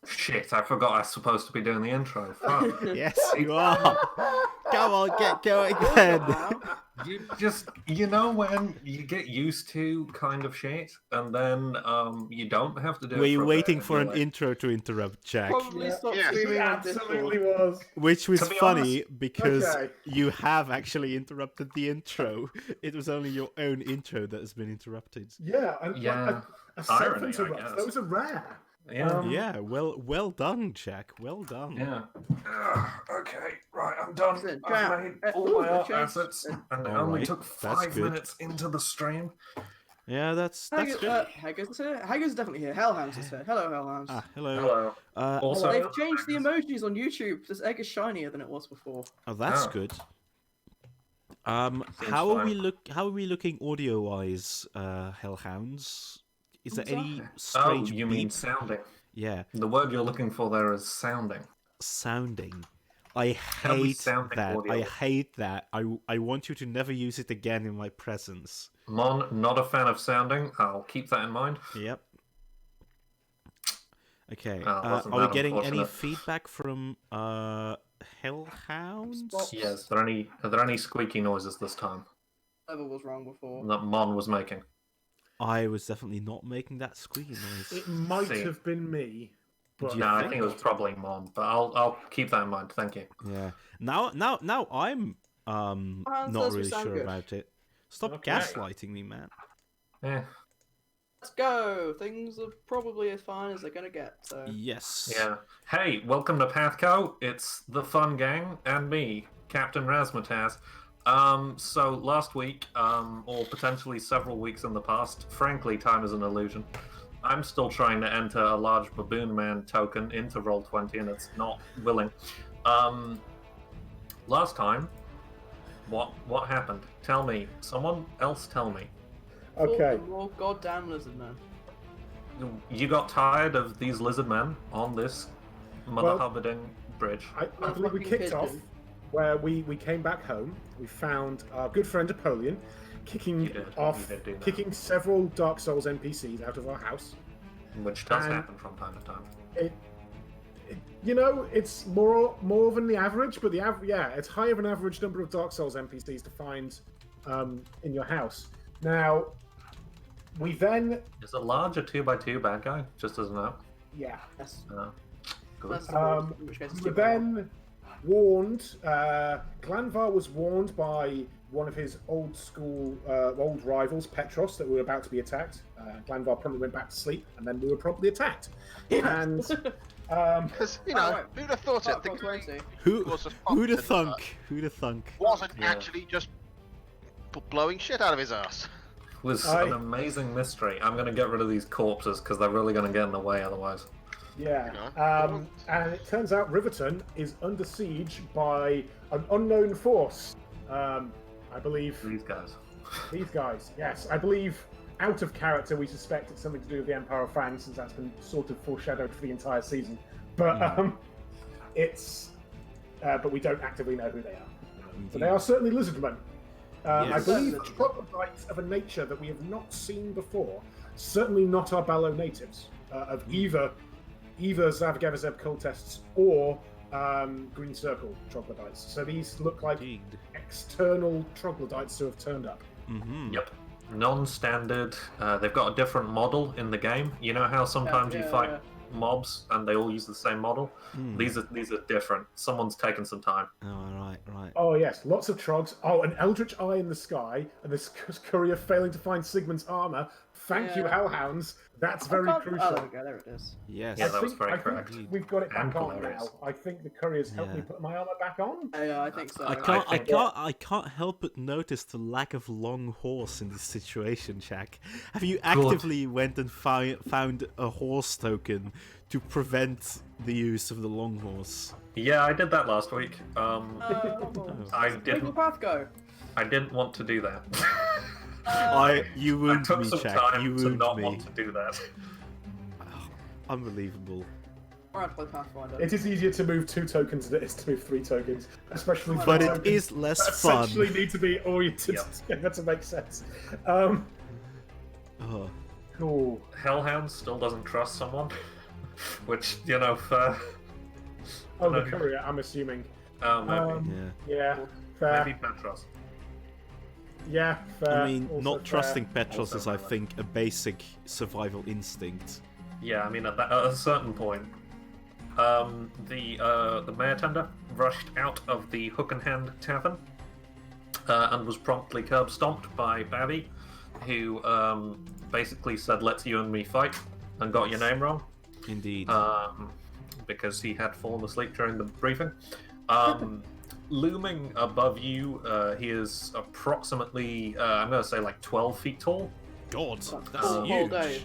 Shit, I forgot I was supposed to be doing the intro. Fuck. Yes, you are. Come on, get going again. You know when you get used to kind of shit, and then you don't have to do Were it you for a waiting bit, for an and you're intro to interrupt, Jack? Probably Yeah. stop Yes. streaming He on absolutely Discord. was. Which was To be funny honest- because Okay. you have actually interrupted the intro. It was only your own intro that has been interrupted. Yeah, and Yeah. like a Irony, I self-interrupt. guess. Those are rare. Yeah. Yeah, well done, Jack. Well done. Yeah. Okay, right, I'm done. Listen, I've Jack, made all my art change- assets, and it All only right, took that's 5 good. minutes into the stream. Yeah, that's good. Haggis is here. Haggis is definitely here. Hellhounds is here. Hello, Hellhounds. Ah, hello. Hello. Also, They've changed the emojis on YouTube. This egg is shinier than it was before. Oh, that's Oh. good. Seems How are fine. How are we looking audio-wise, Hellhounds? Is there any Oh, strange you mean beep? sounding. Yeah, The word you're looking for there is sounding. sounding. I Can we hate sounding that. audio? I hate that. I want you to never use it again in my presence. Mon, not a fan of sounding. I'll keep that in mind. Yep. Okay. Oh, wasn't Are we that getting any unfortunate? feedback from Hellhounds? Yes. Are there any squeaky noises this time Whatever was wrong before. that Mon was making? I was definitely not making that squeaky noise. It might See. have been me, but Do you No, I think? think it was probably Mon, but I'll keep that in mind. Thank you. Yeah. Now I'm not does really sound sure good. about it. Stop Okay. gaslighting me, man. Yeah. Let's go. Things are probably as fine as they're gonna get. So. Yes. Yeah. Hey, welcome to PATHCO. It's the Fun Gang and me, Captain Razmataz. So last week, or potentially several weeks in the past, frankly, time is an illusion. I'm still trying to enter a large Baboon Man token into Roll20, and it's not willing. Last time, what happened? Tell me. Someone else tell me. okay. More goddamn lizard man. You got tired of these lizard men on this mother hubbarding bridge. I believe we Fucking kicked off pigeon. where we came back home. We found our good friend Napoleon kicking You did do that. kicking several Dark Souls NPCs out of our house. Which does And- happen from time to time. It's more than the average, but it's higher than average number of Dark Souls NPCs to find in your house. Now, we then Is a larger 2x2 bad guy? Just as a note. yeah. Yes. Good. That's the word, in which case it's We were too bad. then warned. Glanvar was warned by one of his old rivals, Petros, that we were about to be attacked. Glanvar promptly went back to sleep, and then we were promptly attacked. And Because, Alright. who'd have thought it? Fuck, The what's guy Wednesday? Who was a who'd have fucking, thunk? Who'd have thunk? wasn't Yeah. actually just blowing shit out of his ass. It was I- an amazing mystery. I'm going to get rid of these corpses because they're really going to get in the way otherwise. yeah, Yeah. and it turns out Riverton is under siege by an unknown force. I believe These guys. these guys. Yes, I believe. Out of character, we suspect it's something to do with the Empire of France, since that's been sort of foreshadowed for the entire season. But but we don't actively know who they are. But they are certainly lizardmen. I Yes. believe troglodytes of a nature that we have not seen before. Certainly not our Ballo natives of either Zavgavazeb cultists or Green Circle troglodytes. So these look like Indeed. external troglodytes who have turned up. Mm-hmm. Yep. Non-standard. They've got a different model in the game. You know how sometimes you fight mobs and they all use the same model? These are different. Someone's taken some time. Oh, right. Oh yes, lots of trogs. Oh, an eldritch eye in the sky, and this courier failing to find Sigmund's armor. Thank you, Yeah. Hellhounds. That's very crucial. Oh, there we go. There it is. Yes. Yeah, that was very I think correct. we've got it And back on hilarious. now. I think the couriers helped me Yeah. put my armor back on. Yeah, I think so. I can't help but notice the lack of long horse in this situation, Jack. Have you actively went and found a horse token to prevent the use of the long horse? Yeah, I did that last week. I Make didn't. the path go. I didn't want to do that. You I wounded took me, some Jack. time You to wounded not me. want to do that. Unbelievable. Alright, play Pathfinder. It is easier to move 2 tokens than it is to move 3 tokens, especially. But three it tokens is less that fun. essentially need to be oriented together to make sense. Oh. Cool. Hellhound still doesn't trust someone. Which, you know, for... Oh, the courier, I'm assuming. Maybe. Yeah, fair. Maybe Petros. Yeah, fair. I mean, Also not fair. trusting Petros Also is, I valid. think, a basic survival instinct. Yeah, I mean, at a certain point, the mayor tender rushed out of the Hook and Hand Tavern and was promptly curb stomped by Babby, who basically said, "Let's you and me fight," and got your name wrong. Indeed. Because he had fallen asleep during the briefing. Looming above you, he is approximately, I'm going to say like 12 feet tall. God, That's that's full huge. days.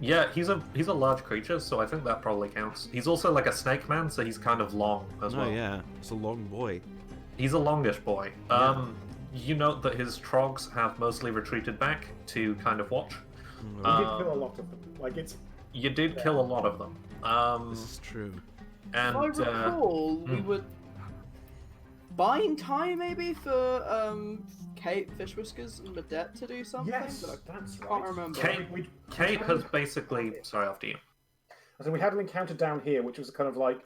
Yeah, he's a large creature, so I think that probably counts. He's also like a snake man, so he's kind of long as Oh well. yeah, it's a long boy. He's a longish boy. Yeah. You note that his trogs have mostly retreated back to kind of watch. We did kill a lot of them. Like, it's... You did kill a lot of them. This is true. And If I recall, we were buying time maybe for Kate, Fish Whiskers, and Medette to do something. Yes, but I that's right. can't remember. Kate has basically... Sorry, after you. So we had an encounter down here, which was kind of like...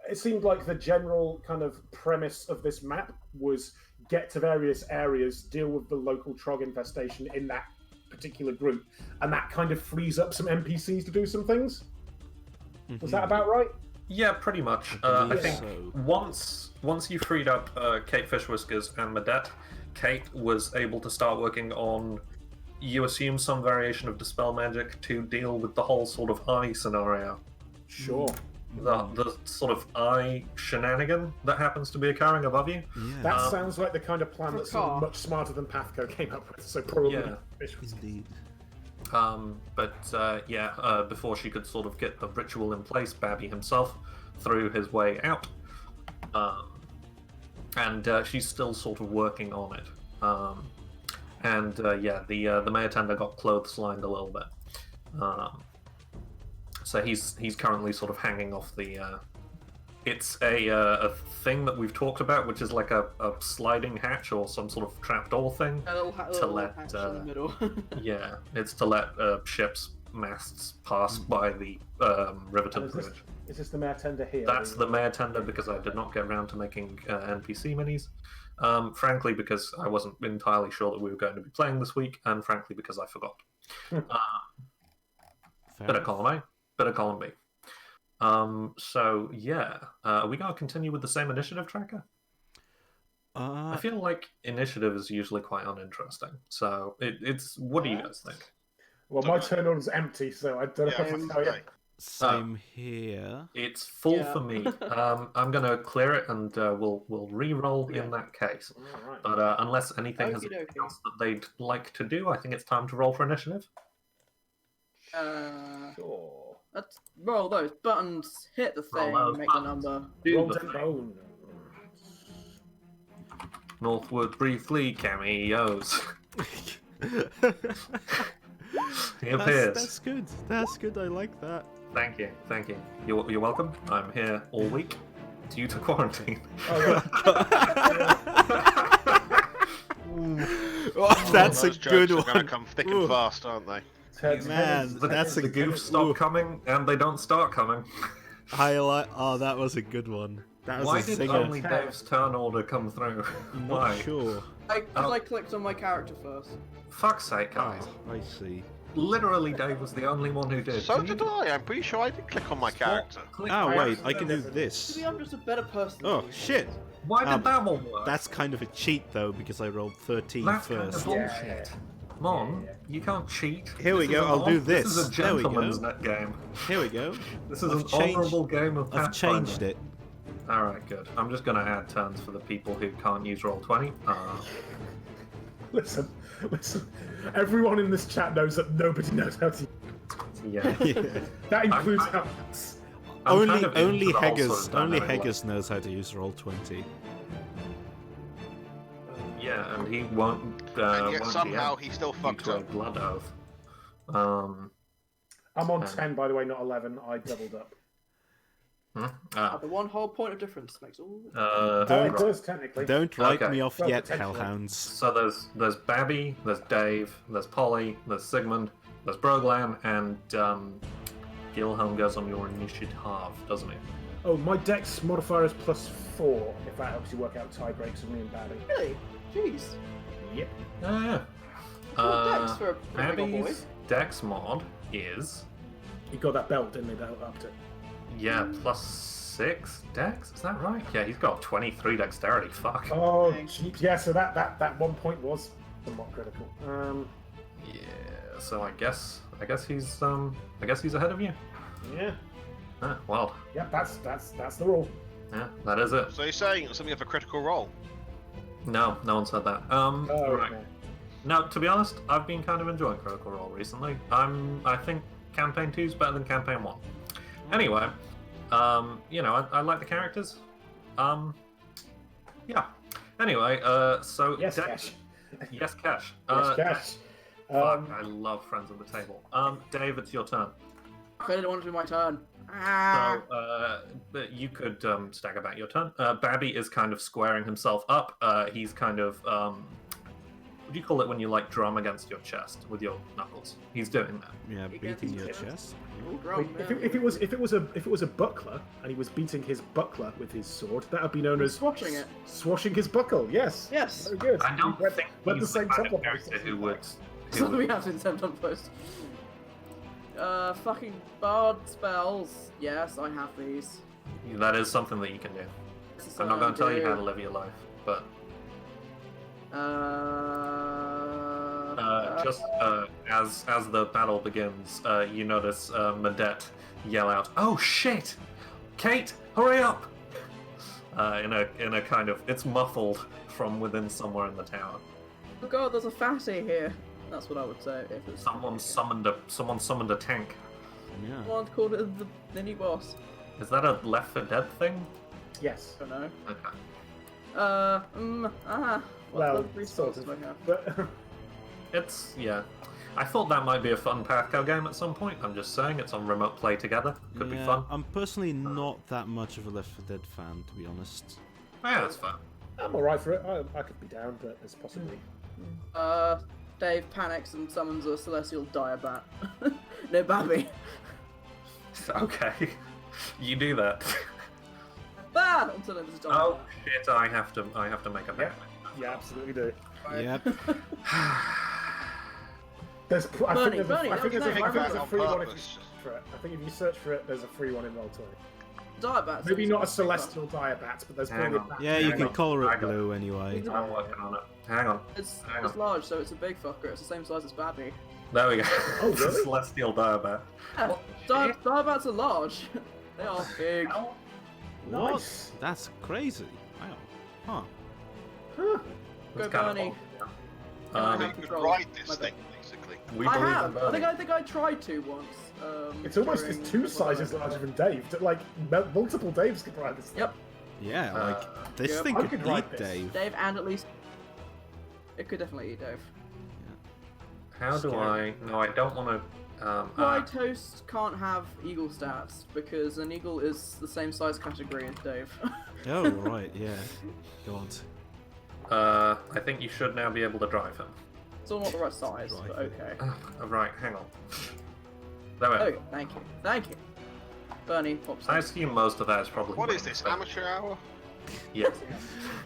It seemed like the general kind of premise of this map was get to various areas, deal with the local trog infestation in that particular group, and that kind of frees up some NPCs to do some things. Was that about right? Yeah, pretty much. I I believe think so. once you freed up Kate Fish Whiskers and Medette, Kate was able to start working on, you assume, some variation of Dispel Magic to deal with the whole sort of eye scenario. Sure. The sort of eye shenanigan that happens to be occurring above you. Yeah, That sounds like the kind of plan For a that's sort of car. much smarter than PATHCO came up with, so probably... Yeah. Fish Whiskers. indeed. Before she could sort of get the ritual in place, Babby himself threw his way out. She's still sort of working on it. The mayor tender got clotheslined a little bit. So he's currently sort of hanging off the. It's a thing that we've talked about, which is like a sliding hatch or some sort of trapdoor thing. A little, little let, hatch in the middle. Yeah, it's to let ships' masts pass by the riveted And bridge. is this the mayor tender here? That's the mayor tender because I did not get around to making NPC minis. Frankly, because I wasn't entirely sure that we were going to be playing this week, and frankly, because I forgot. Fair Bit of enough. column A, bit of column B. Are we going to continue with the same initiative tracker? I feel like initiative is usually quite uninteresting. So it's. What do you guys think? Well, my turn order's empty, so I don't know Yeah, if I I'm tell you. Same here. It's full Yeah. for me. I'm going to clear it, and we'll re-roll in that case. Alright. But unless anything has Okie dokie. else that they'd like to do, I think it's time to roll for initiative. Sure. Let's roll those buttons, hit the Roll thing, those make buttons. the number. Do Roll the ten thing. bone. Northwood briefly cameos. He appears. That's good. That's good. I like that. Thank you. You're welcome. I'm here all week due to quarantine. Oh, Oh, that's a Those good jokes are gonna one. come thick Ooh. and fast, aren't they? Ted's Man, that's a the goofs stop coming and they don't start coming. I like. Oh, that was a good one. That was Why a did singer. only Dave's turn order come through? Not Why? sure. Because I clicked on my character first. Fuck's sake, guys. Oh, I see. Literally, Dave was the only one who did. So Can you did I. I'm pretty sure I did click on my character. click Oh by wait, I accident? can do To this. me, I'm just a better person. Oh than you. shit! Why did Um, that one work? That's kind of a cheat though because I rolled 13 That's kind first. of bullshit. Mon, you can't cheat. Here we This go, is an I'll do This is a this. There we go. gentleman's net game. Here we go. This is I've an changed- honourable game of I've Pathfinder. changed it. Alright, good. I'm just going to add turns for the people who can't use Roll20. Listen. Everyone in this chat knows that nobody knows how to. Yeah. Yeah. That includes I'm- us. I'm only kind of into only the whole sort Heggers of only dynamic Heggers knows how to use Roll20. Yeah, and he won't. And yet won't somehow be he still due fucked to a up. blood oath. I'm on 10, by the way, not 11. I doubled up. The one whole point of difference makes all. It right. does, technically. Don't write Okay. me off Well, yet, potentially. hellhounds. So there's Babby, there's Dave, there's Polly, there's Sigmund, there's Broglan, and Gilhelm goes on your initiative, doesn't he? Oh, my dex modifier is +4, if that helps you work out tie breaks with me and Babby. Really? Jeez. Yep. Yeah. What dex for a big old boy? Abby's dex mod is He got that belt, didn't he? That upped it. +6 dex. Is that right? Yeah, he's got 23 dexterity. Fuck. Oh, Dang. cheap. Yeah, so that 1 point was somewhat critical. Yeah. So I guess he's ahead of you. Yeah. Ah, wild. Yep, that's the rule. Yeah, that is it. So you're saying something of a critical role? No one said that. Oh, Right. okay. Now, to be honest, I've been kind of enjoying Critical Role recently. I think Campaign 2 is better than Campaign 1. Anyway, I like the characters. Yeah. Anyway, so Yes, Cash. Yes, Cash. Yes, Cash. Fuck, I love Friends at the Table. Dave, it's your turn. I didn't want it to be my turn. But you could stagger back your turn. Babby is kind of squaring himself up. He's kind of what do you call it when you like drum against your chest with your knuckles? He's doing that. Yeah, beating your chest. Drum, If it was a buckler and he was beating his buckler with his sword, that would be known as swashing it. swashing his buckle. Yes. Yes. Very good. I don't think Went he's the the same kind tempo. of character who would. So we have to attempt on post. Fucking bard spells. Yes, I have these. That is something that you can do. This is I'm not going to something tell you I how to live your life, but do. just as the battle begins, you notice Medette yell out, "Oh shit! Kate, hurry up!" In a kind of, it's muffled from within somewhere in the tower. Oh god, there's a fatty here. That's what I would say if it's Someone summoned a tank. Yeah. Someone called it the mini boss. Is that a Left 4 Dead thing? Yes. I don't know. Okay. Well, what resources sort do I have? But It's yeah. I thought that might be a fun PATHCO game at some point. I'm just saying, it's on remote play together. Could be fun. I'm personally not that much of a Left 4 Dead fan, to be honest. Yeah, that's fun. I'm alright for it. I could be down, but it's possibly. Dave panics and summons a celestial diabat. No, Babby. Okay, you do that. Ah! Until it was diabat. Oh shit! I have to make a bet. Yeah, absolutely do. Yep. There's, I Bernie, think there's Bernie, a, I think that was there's a, nice. I think there's a On free one if you purpose. search for it. I think if you search for it, there's a free one in Roll20. Diabat. Maybe not a celestial diabat, but there's Hang probably on. a Yeah, you Hang can on. color I it got it. blue anyway. I'm working on it. Hang on. It's Hang on. large, so it's a big fucker. It's the same size as Babby. There we go. Oh, It's a really? celestial diabat. Yeah, diabats are large. They are big. What? Nice. That's crazy. Wow. Huh. Go It's kind of Bernie. old, yeah. I Um, have You could control. ride My this bad. thing, basically. we I believe in have. Bernie. I think I tried to once. It's almost during just two sizes the- larger than Dave. Like multiple Daves could ride this thing. Yep, Yeah, Uh, like this yeah, thing I could could ride eat this. Dave. Dave, and at least it could definitely eat Dave. How do I? No, I don't want to. Why Toast can't have eagle stats because an eagle is the same size category as Dave. Oh right, yeah. God. I think you should now be able to drive him. It's all not the right size, Right. but okay. Right, hang on. There we Oh, go. thank you, thank you. Bernie pops. I in. assume most of that is probably. What is this, amateur hour? Yes.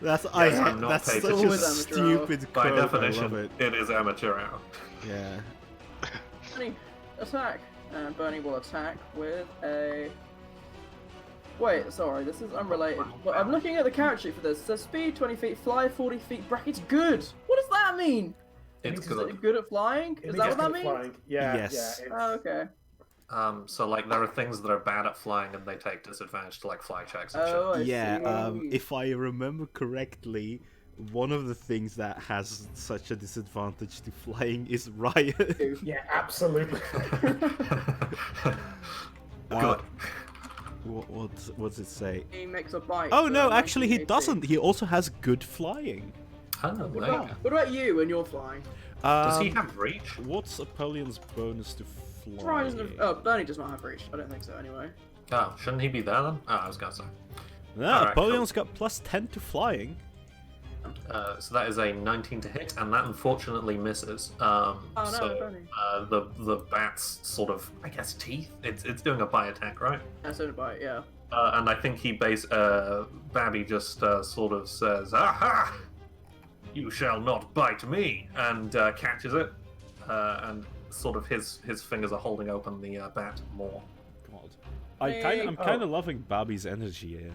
That's Yes, I'm not that's paid such a attention. Always amateur stupid By quote. I definition, love it. it is amateur hour. Yeah. Bernie, attack, and Bernie will attack with a. Wait, sorry, this is unrelated. But I'm looking at the character sheet for this. It says speed 20 feet, fly 40 feet, brackets good. What does that mean? It's means Is good. it good at flying? It Is means that it's what that good at means? flying. Yeah. Yes. Yeah. It's, Oh, okay. So like there are things that are bad at flying and they take disadvantage to like fly checks and Oh, I Yeah, see. if I remember correctly, one of the things that has such a disadvantage to flying is riot. yeah. Absolutely. shit. Good. What's it say? He makes a bite. Oh for no, actually he 1980. doesn't. He also has good flying. Oh, What there you about, go. what about you when you're flying? Does he Um, have reach? What's Apollion's bonus to Brian flying? doesn't have, oh, Bernie does not have reach. I don't think so anyway. Oh, shouldn't he be there then? Oh, I was gonna say. No, Alright, Apollion's got plus 10 to flying. So that is a 19 to hit, and that unfortunately misses. Oh no, So Bernie. the bat's sort of, I guess, teeth. It's doing a bite attack, right? That's it, bite, yeah. And I think Babby just sort of says, "Aha! You shall not bite me," and catches it, and sort of his fingers are holding open the bat more. God, I'm kind of loving Bobby's energy here.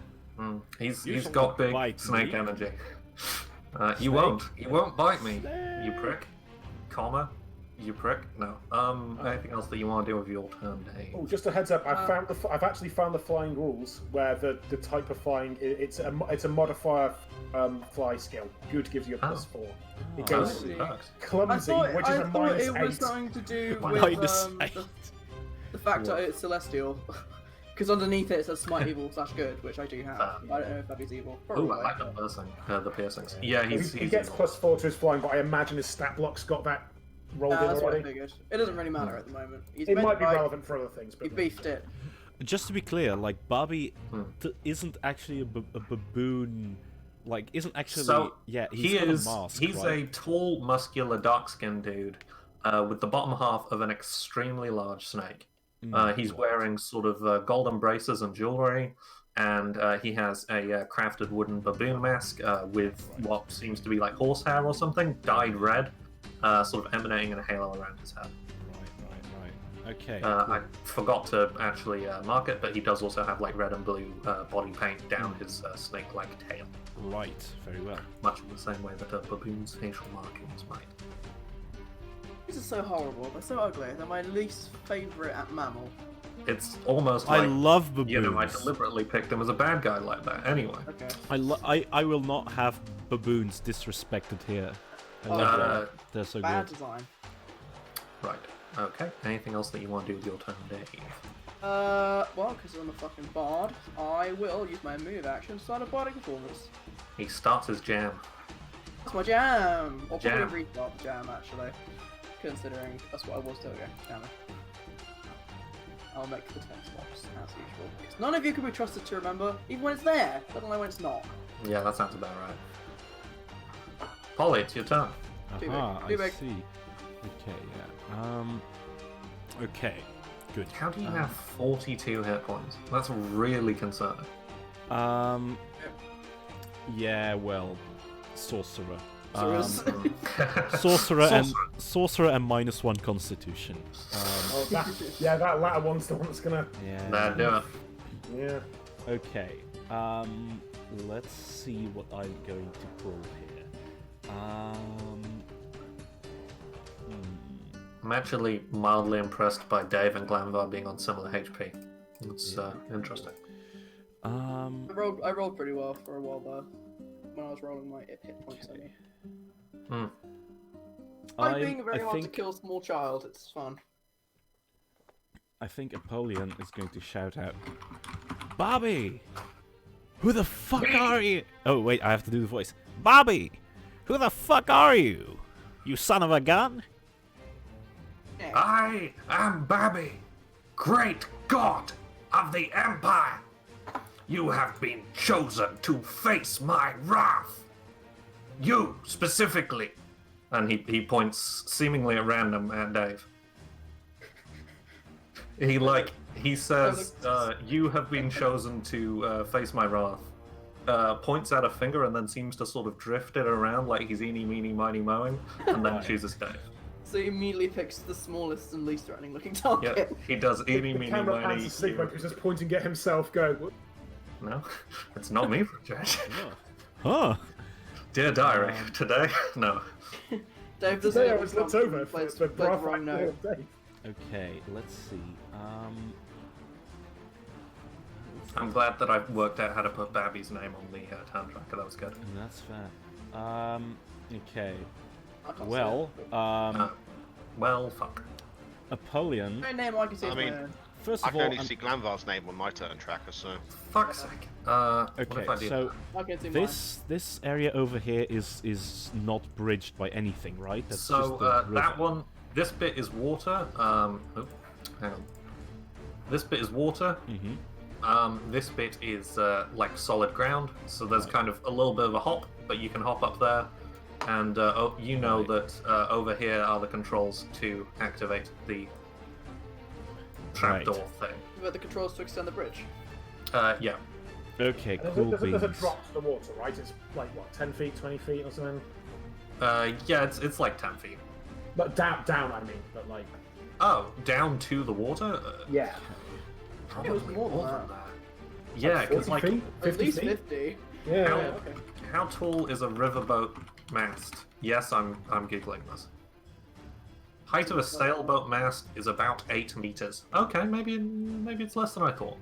He's You shall got not big bite snake me. energy. You won't bite me, you prick. Comma, you prick. No. Anything else that you want to do with your turn, Dave? Oh, just a heads up. I've actually found the flying rules where the type of flying it's a modifier fly skill. Good gives you a +4. It Oh, goes see. clumsy, which is a thought it was -8. something to do with -8. the fact that it's celestial. Because underneath it says smite evil / good, which I do have. I don't know if that is evil. Oh, Probably. I like the piercings. Yeah, He he's gets +4 to his flying, but I imagine his stat block's got that rolled in That's what I already. figured. It doesn't really matter at the moment. He's It meant might to be bite, relevant for other things, He but beefed it. Just to be clear, like Bobby isn't actually a baboon. Like, isn't actually. So yeah, he got is. a mask. He's right? a tall, muscular, dark-skinned dude with the bottom half of an extremely large snake. He's wearing sort of golden braces and jewelry, and he has a crafted wooden baboon mask with what seems to be like horsehair or something, dyed red, sort of emanating in a halo around his head. Right. Okay. I forgot to actually mark it, but he does also have like red and blue body paint down his snake-like tail, Right. Very well. much in the same way that a baboon's facial markings might. These are so horrible. They're so ugly. They're my least favourite at mammal. It's almost like I love baboons. you know, I deliberately picked him as a bad guy like that. Anyway, Okay. I will not have baboons disrespected here. I love Uh, them. They're so Bad good. design. right. Okay. Anything else that you want to do with your turn, Dave? Well, because I'm a fucking bard, I will use my move action to start a barding performance. He starts his jam. That's my jam! Or Jam. probably restart the jam, actually. Considering that's what I was doing. Damn it. I'll make the text box, as usual. Because none of you can be trusted to remember, even when it's there, let alone when it's not. Yeah, that sounds about right. Polly, it's your turn. Too Aha, big. Too I big. see. Okay, yeah. Okay, good. How do you have 42 hit points? That's really concerning. Yeah, well, sorcerer. Sorcerers. Sorcerer and -1 Constitution. Oh, that latter one's the one that's gonna. Yeah. Nah, do it. Yeah. Okay. Let's see what I'm going to pull here. I'm actually mildly impressed by Dave and Glanvar being on similar HP. It's interesting. I rolled pretty well for a while there. When I was rolling my hit points. Okay. Like being a very I hard to think kill small child, it's fun. I think Apollyon is going to shout out, Bobby! Who the fuck are you? Oh wait, I have to do the voice. Bobby! Who the fuck are you? You son of a gun? Yeah. I am Babby, great god of the Empire. You have been chosen to face my wrath. You, specifically. And he points seemingly at random at Dave. He says, you have been chosen to face my wrath. Points out a finger and then seems to sort of drift it around like he's eeny, meeny, miny, mowing, and then chooses Dave. So he immediately picks the smallest and least threatening looking target. Yeah, he does eeny, The meeny, camera miny. pans asleep when he's just pointing at himself, going. "What?" No, it's not me for a change. Huh. Dear diary, today? No. Dave doesn't Today I even was come looked over and plays for the wrong note. Dave. Okay, let's see. I'm glad that I've worked out how to put Babby's name on the turn tracker. That was good. And that's fair. Okay. I can't Well, Well, fuck. Apollyon. say it. No name I can see I is mean, my own. First I of can all, only see Glanvar's name on my turn tracker, so. Fuck's sake. What okay, if I do so I can see this area over here is not bridged by anything, right? That's so just the river. that one, this bit is water. Hang on. This bit is water. Mm-hmm. This bit is like solid ground. So there's kind of a little bit of a hop but you can hop up there, and you know that over here are the controls to activate the trapdoor thing. But the controls to extend the bridge. Yeah. Okay, There's cool a beans. drop to the water, right? It's like what, 10 feet, 20 feet or something? Yeah, it's like 10 feet. But down, I mean. But like. Oh, down to the water? Yeah. It was more than that. Yeah, because 40 like, feet? At 50 least feet? 50. Yeah. How- yeah. Okay. how tall is a riverboat mast? Yes, I'm giggling this. Height of a sailboat mast is about 8 meters. Okay, maybe it's less than I thought.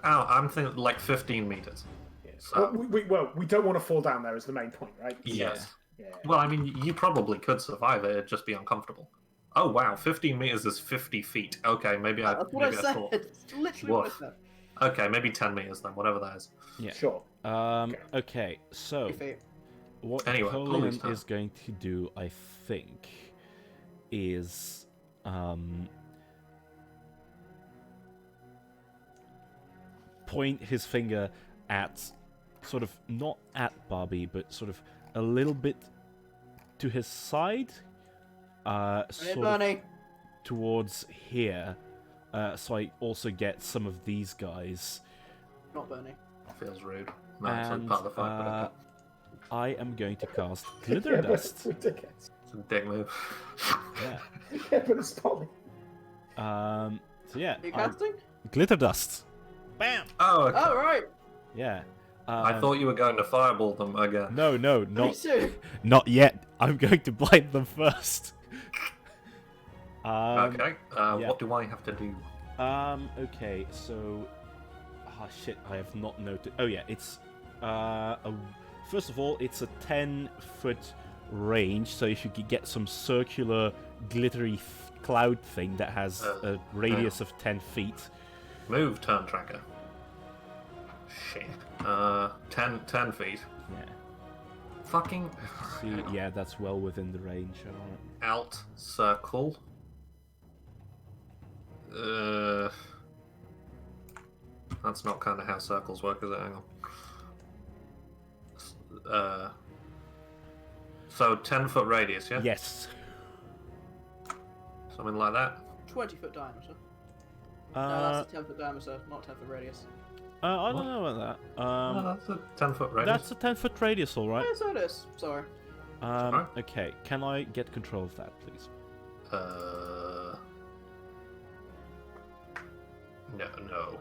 I'm thinking like 15 meters. Yeah. So, We don't want to fall down there is the main point, right? yes. Yeah. Well, I mean, you probably could survive it. It'd just be uncomfortable. Oh wow, 15 meters is 50 feet. Okay, maybe I That's what I said. thought. It's literally what I Woof. said. Okay, maybe 10 meters then, whatever that is. Yeah. Sure. Okay, so 50 feet. what Anyway, Napoleon Polly's turn. is going to do, I think, is point his finger at sort of not at Barbie, but sort of a little bit to his side, Hey, sort of Bernie. towards here, so I also get some of these guys. Not Bernie. Feels rude. No, it's like And part of the fight, but okay. I am going to cast Glitter Yeah, but Dust. it's ridiculous. It's a dick move. Yeah. Yeah, but it's Polly. So yeah, Are you casting? Glitter Dust. Bam. Oh, okay. Oh, right. Yeah. I thought you were going to fireball them again. No, Me not too. not yet. I'm going to blind them first. Okay. yeah. What do I have to do? Okay. So, shit. I have not noted. Oh yeah, it's first of all, it's a 10-foot range. So if you could get some circular, glittery cloud thing that has a radius of 10 feet. Move, turn tracker. Shit. 10 feet. Yeah. Fucking. See, yeah, that's well within the range. Alright. Alt circle. That's not kind of how circles work, is it? Hang on. So 10-foot radius, yeah? Yes. Something like that. 20-foot diameter. No, that's a 10-foot diameter, not 10-foot radius. I don't know about that. Oh, that's a 10-foot radius. That's a 10-foot radius, all right. Yeah, so it is. Sorry. alright. Okay, can I get control of that, please? No.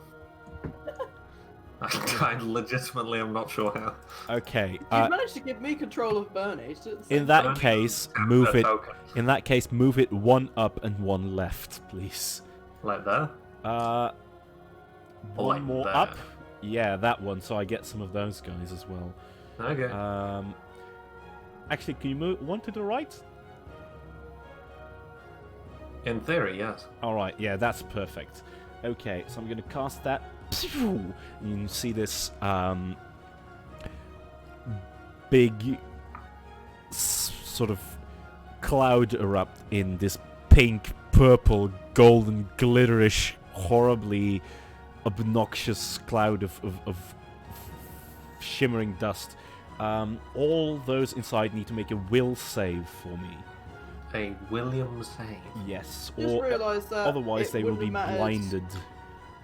I legitimately am not sure how. Okay. You've managed to give me control of Bernie. So it's the In same that Bernie case, Have move the it. token. In that case, move it one up and one left, please. Like there? One like more that. up. Yeah, that one. So I get some of those guys as well. Okay. Actually, can you move one to the right? In theory, yes. All right. Yeah, that's perfect. Okay, so I'm gonna cast that. You can see this big sort of cloud erupt in this pink, purple, golden, glitterish, horribly obnoxious cloud of shimmering dust. All those inside need to make a will save for me. A William save. Yes, Just or realised that otherwise it they will wouldn't be have mattered blinded.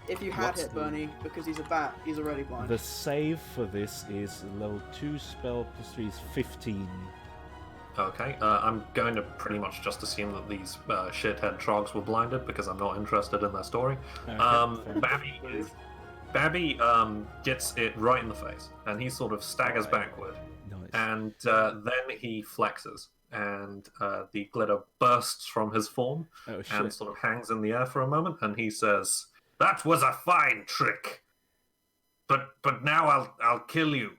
If you had What's hit the- Bernie, because he's a bat, he's already blind. The save for this is level 2 spell plus 3 is 15. Okay, I'm going to pretty much just assume that these shithead trogs were blinded because I'm not interested in their story. Okay, fair. Babby gets it right in the face, and he sort of staggers Alright. backward, Nice. and then he flexes, and the glitter bursts from his form Oh and shit. sort of hangs in the air for a moment, and he says, "That was a fine trick, but now I'll kill you."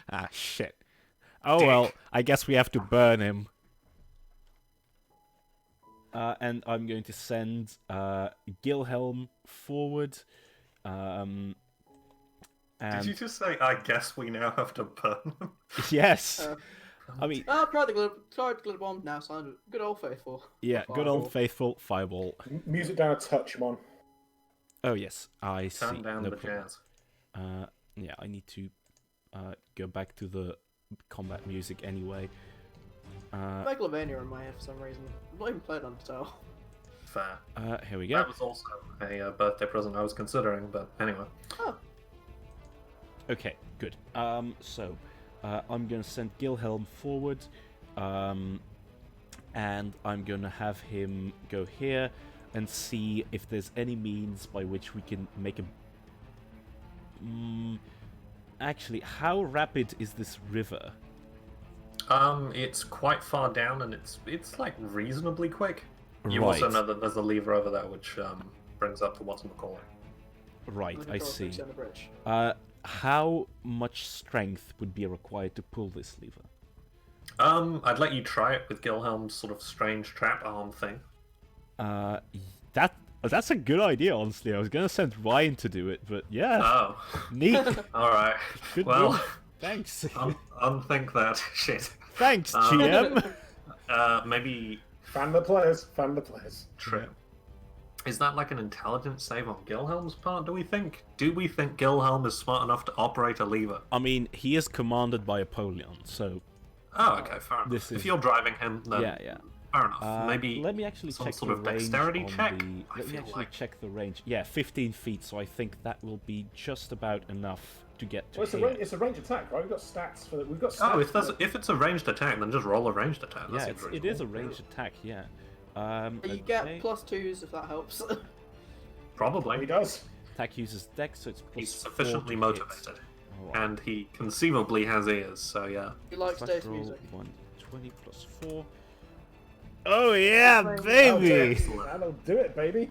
Ah shit. Oh Dick. well, I guess we have to burn him. And I'm going to send Gilhelm forward. And Did you just say, "I guess we now have to burn them"? yes, I mean, Oh, try the glitter bomb now, Simon. Good old faithful. yeah, good old faithful fireball. Music down a touch, Mon. Oh yes, I see. Turn down no the problem. jazz. Yeah, I need to go back to the combat music anyway. Megalovania in my head for some reason. I've not even played Undertale. Fair. Here we go. That was also a birthday present I was considering, but anyway. Oh. Okay, good. So I'm gonna send Gilhelm forward, and I'm gonna have him go here and see if there's any means by which we can make a. Actually, how rapid is this river? It's quite far down, and it's like reasonably quick. You Right. also know that there's a lever over there which brings up to whatchamacallit. Right, I see. On the bridge. How much strength would be required to pull this lever? I'd let you try it with Gilhelm's sort of strange trap arm thing. That's a good idea, honestly. I was gonna send Ryan to do it, but yeah, Oh, neat. all right. Good Well, move. Thanks. unthink that shit. Thanks, GM. Maybe Fan the players. true. Is that like an intelligence save on Gilhelm's part? Do we think Gilhelm is smart enough to operate a lever? I mean, he is commanded by Apollyon, so Oh, okay, fair enough. This is- If you're driving him, then yeah. fair enough. Maybe let me actually some check sort the of range dexterity on check. the. I Let me feel actually like check the range. Yeah, 15 feet. So I think that will be just about enough to get to Well, here. it's a range attack, right? We've got stats for that. We've got stats. Oh, if it's a ranged attack, then just roll a ranged attack. That Yeah, seems it reasonable. is a ranged attack. Yeah. You Okay. get +2s if that helps. Probably. He does. Attack uses dex, so it's plus He's 4 sufficiently to hit. motivated, Alright. and he conceivably has ears. So yeah. He likes Flash dance roll, music. 120 plus 4. Oh yeah, That'll baby! That'll do it, baby.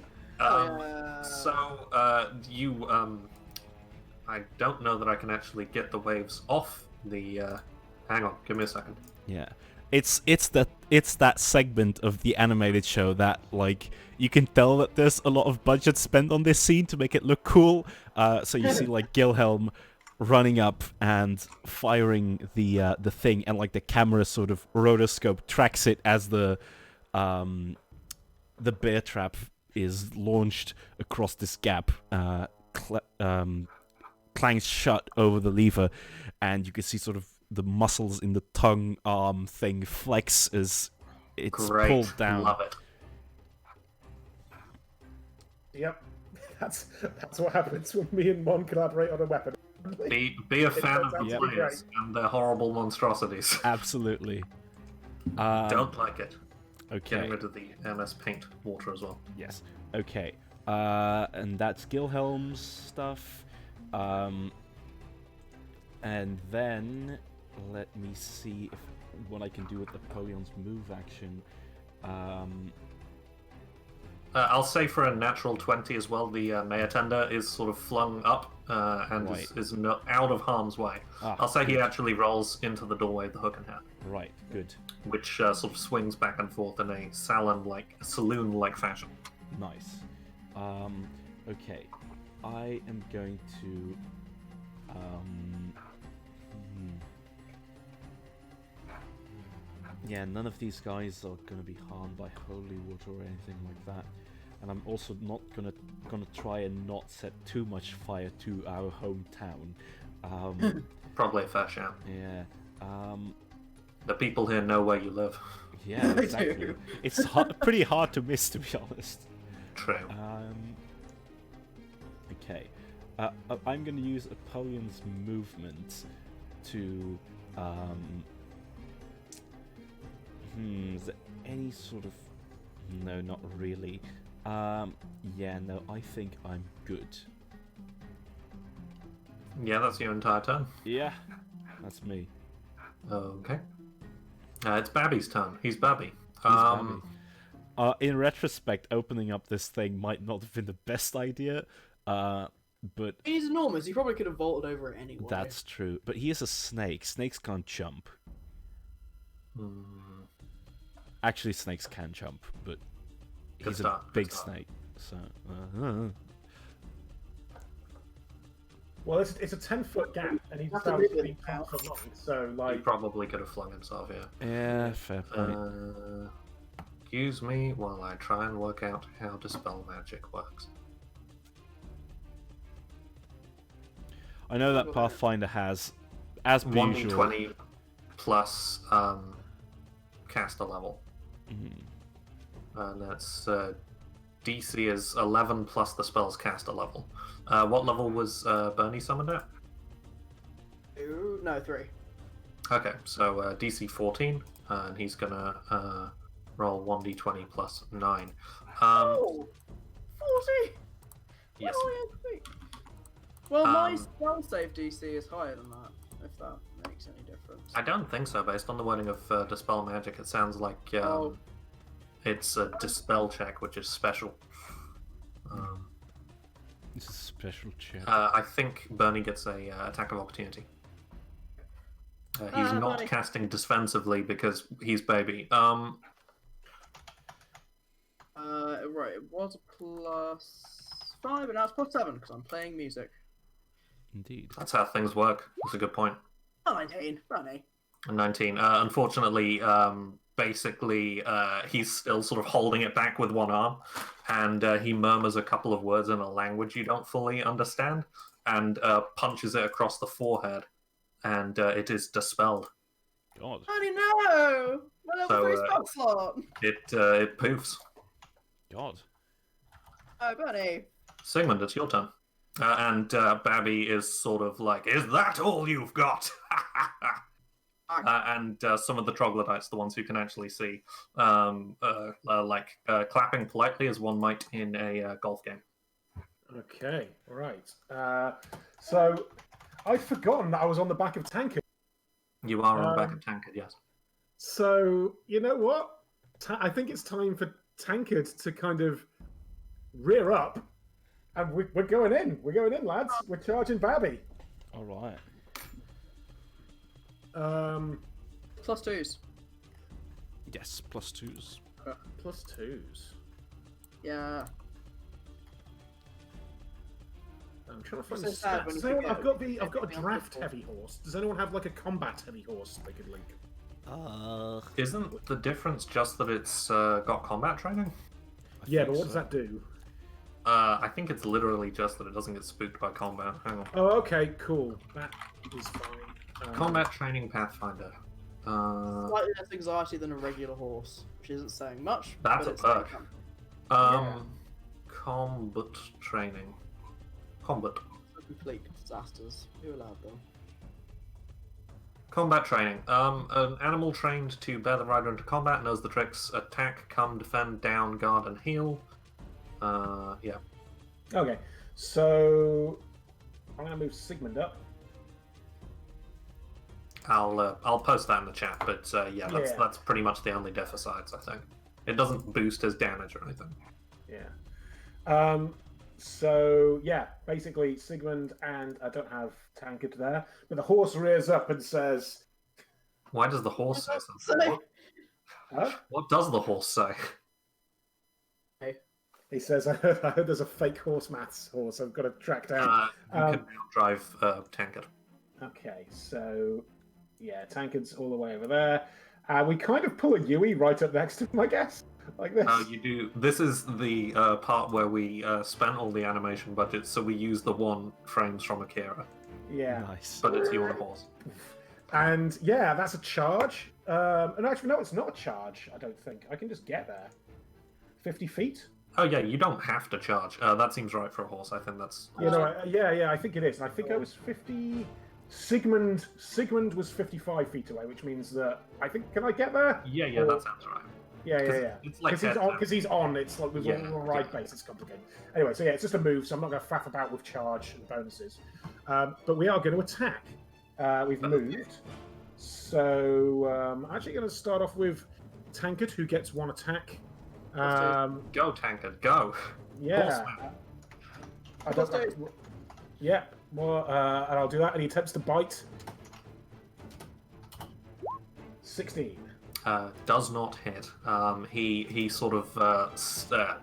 I don't know that I can actually get the waves off the. Hang on, give me a second. Yeah, it's that segment of the animated show that like you can tell that there's a lot of budget spent on this scene to make it look cool. So you see like Gilhelm running up and firing the thing, and like the camera sort of rotoscope tracks it as the bear trap is launched across this gap, clangs shut over the lever, and you can see sort of the muscles in the tongue arm thing flex as it's Great, pulled down. love it. Yep. That's what happens when me and Mon collaborate on a weapon. Be a fan of the Yep. players and their horrible monstrosities. Absolutely. Don't like it. Okay. Getting rid of the MS Paint water as well. Yes. Okay. And that's Gilhelm's stuff. And then let me see if what I can do with Napoleon's move action. I'll say for a natural 20 as well, the Mayor Tender is sort of flung up and Right. is not out of harm's way. I'll say he good. actually rolls into the doorway of the Hook and Hat, Right. Good. which sort of swings back and forth in a saloon-like fashion. Nice. Okay. I am going to. Yeah, none of these guys are gonna be harmed by holy water or anything like that, and I'm also not gonna try and not set too much fire to our hometown. Probably a fair shout. Yeah. The people here know where you live. Yeah, They exactly. do. It's pretty hard to miss, to be honest. True. Okay. I'm going to use Apollyon's movement to. Is there any sort of. No, not really. Yeah, no, I think I'm good. Yeah, that's your entire turn. Yeah, that's me. Okay. It's Babby's turn. He's Babby. He's Babby. In retrospect, opening up this thing might not have been the best idea, but He's enormous. He probably could have vaulted over it anyway. that's true. But he is a snake. Snakes can't jump. Actually, snakes can jump, but Good he's start, a good big start. snake. So, Well, it's a 10-foot gap, and he's Have to about move 3 it feet out. long. So, He like, probably could have flung himself here. yeah, fair point. Excuse me while I try and work out how Dispel Magic works. I know that Pathfinder has, as per usual, 1d20 plus caster level. And that's DC is 11 plus the spell's caster level. What level was Bernie summoned at? 2, no, 3. Okay, so DC 14, and he's gonna roll 1d20 plus 9. 40! Yes. Oh, yeah, well, my spell save DC is higher than that, if that makes any difference. I don't think so. Based on the wording of Dispel Magic, it sounds like it's a Dispel check, which is special. it's a special check. I think Bernie gets a attack of opportunity. He's not Bernie. casting defensively because he's baby. Right, it was a +5, and now it's +7 because I'm playing music. Indeed. That's how things work. That's a good point. 19, Bernie. 19. Unfortunately, basically, he's still sort of holding it back with one arm, and he murmurs a couple of words in a language you don't fully understand, and punches it across the forehead, and it is dispelled. God. Bernie, no! My level 3 spell slot! It poofs. God. Oh, Bernie. Sigmund, it's your turn. And Babby is sort of like, is that all you've got? And some of the troglodytes, the ones who can actually see, clapping politely as one might in a golf game. Okay, right. So I'd forgotten that I was on the back of Tankard. You are on the back of Tankard, yes. So, you know what? I think it's time for Tankard to kind of rear up. And we're going in. We're going in, lads. We're charging Babby. All right. +2s. Yes, +2s. +2s. Yeah. I'm trying to find the So sad when stats. you Does anyone, forget I've got a everything draft else. heavy horse. Does anyone have like a combat heavy horse they could link? Isn't the difference just that it's got combat training? Yeah, but what does that do? I think it's literally just that it doesn't get spooked by combat. Hang on. Oh, okay, cool. That is fine. Combat training Pathfinder. Slightly less anxiety than a regular horse, which isn't saying much. That's but a it's perk. saying Combat training. Combat. complete disasters. Who allowed them? Combat training. An animal trained to bear the rider into combat knows the tricks attack, come, defend, down, guard, and heal. Yeah. Okay, so I'm gonna move Sigmund up. I'll post that in the chat, but yeah, that's pretty much the only deficites, I think. It doesn't boost his damage or anything. Yeah. So yeah, basically Sigmund and I don't have Tankard there, but the horse rears up and says, Why does the horse say something? huh? What does the horse say? He says, I heard there's a fake horse maths horse I've got to track down. You can drive Tankard. Okay, so yeah, Tankard's all the way over there. We kind of pull a Yui right up next to him, I guess, like this. You do. This is the part where we spent all the animation budget, so we use the 1 frames from Akira. Yeah. Nice. But it's you on a horse. And yeah, that's a charge. And actually, no, it's not a charge, I don't think. I can just get there. 50 feet? Oh yeah, you don't have to charge. That seems right for a horse. I think that's. You know, yeah, I think it is. And I think I was 50. Sigmund was 55 feet away, which means that I think. Can I get there? Yeah, Or- that sounds right. Yeah. It's like Because he's on. It's like with Yeah, a ride base. It's complicated. Anyway, so yeah, it's just a move. So I'm not going to faff about with charge and bonuses. But we are going to attack. We've moved. So I'm actually going to start off with Tankard, who gets 1 attack. Go Tankard, go. Yeah. I don't. Let's Yeah. More, and I'll do that. And he attempts to bite. 16. Does not hit. He sort of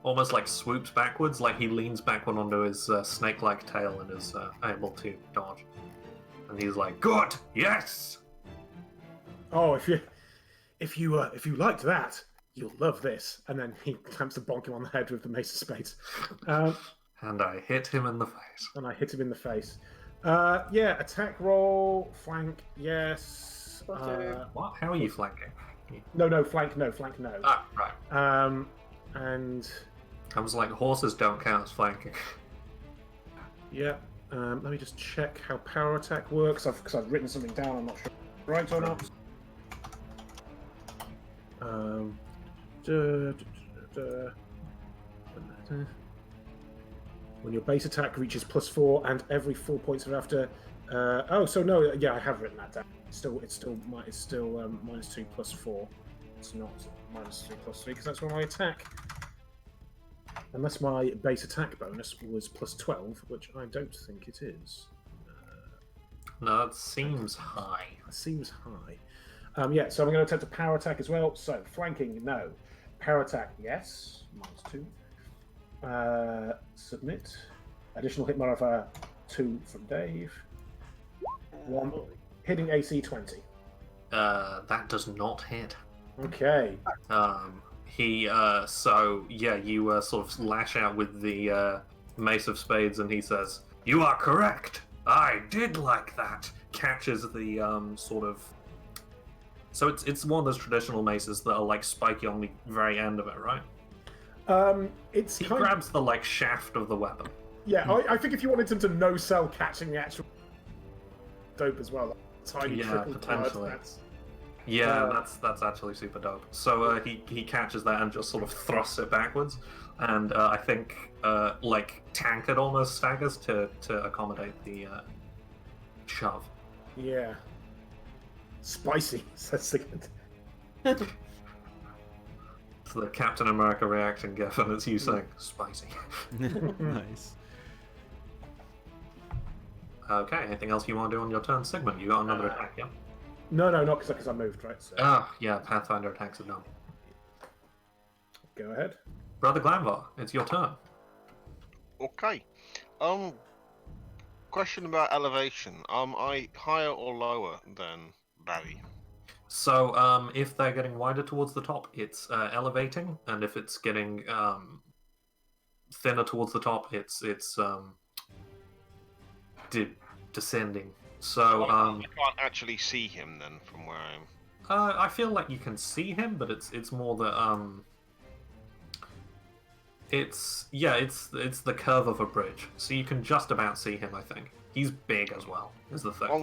almost like swoops backwards, like he leans backward onto his snake-like tail and is able to dodge. And he's like, "Good, yes." Oh, if you liked that, you'll love this. And then he attempts to bonk him on the head with the mace of spades. And I hit him in the face. And I hit him in the face. Yeah, attack roll, flank, yes. What? How are you flanking? No, flank, no. Ah, right. And I was like, horses don't count as flanking. yeah, let me just check how power attack works. Because I've written something down. I'm not sure right or not. When your base attack reaches +4 and every 4 points thereafter. So no, yeah, I have written that down. It's still -2 +4. It's not -3 +3 because that's when I attack. Unless my base attack bonus was +12, which I don't think it is. No, that seems high. It seems high. Yeah, so I'm going to attempt a power attack as well. So flanking, no. Power attack, yes. -2. Submit. Additional hit modifier 2 from Dave. 1. Hitting AC 20. That does not hit. Okay. You sort of lash out with the Mace of Spades, and he says, "You are correct. I did like that." Catches the sort of. So it's one of those traditional maces that are like spiky on the very end of it, right? He grabs the like shaft of the weapon. Yeah, I think if you wanted him to no sell catching the actual dope as well, like, tiny trickle potentially. Blood, That's actually super dope. So he catches that and just sort of thrusts it backwards, and I think like Tankard almost staggers to accommodate the shove. Yeah. Spicy, says the It's the Captain America reaction gif, and it's you saying spicy. Nice. Okay, anything else you want to do on your turn, Sigmund? You got another attack, yeah? No, not because I moved, right? So. Yeah, Pathfinder attacks are done. Go ahead. Brother Glanvar, it's your turn. Okay. Question about elevation. I higher or lower than Barry? So, if they're getting wider towards the top, it's elevating, and if it's getting thinner towards the top, it's descending. So, I can't actually see him then from where I am. I feel like you can see him, but it's more that it's the curve of a bridge, so you can just about see him. I think he's big as well. Is the thing. As long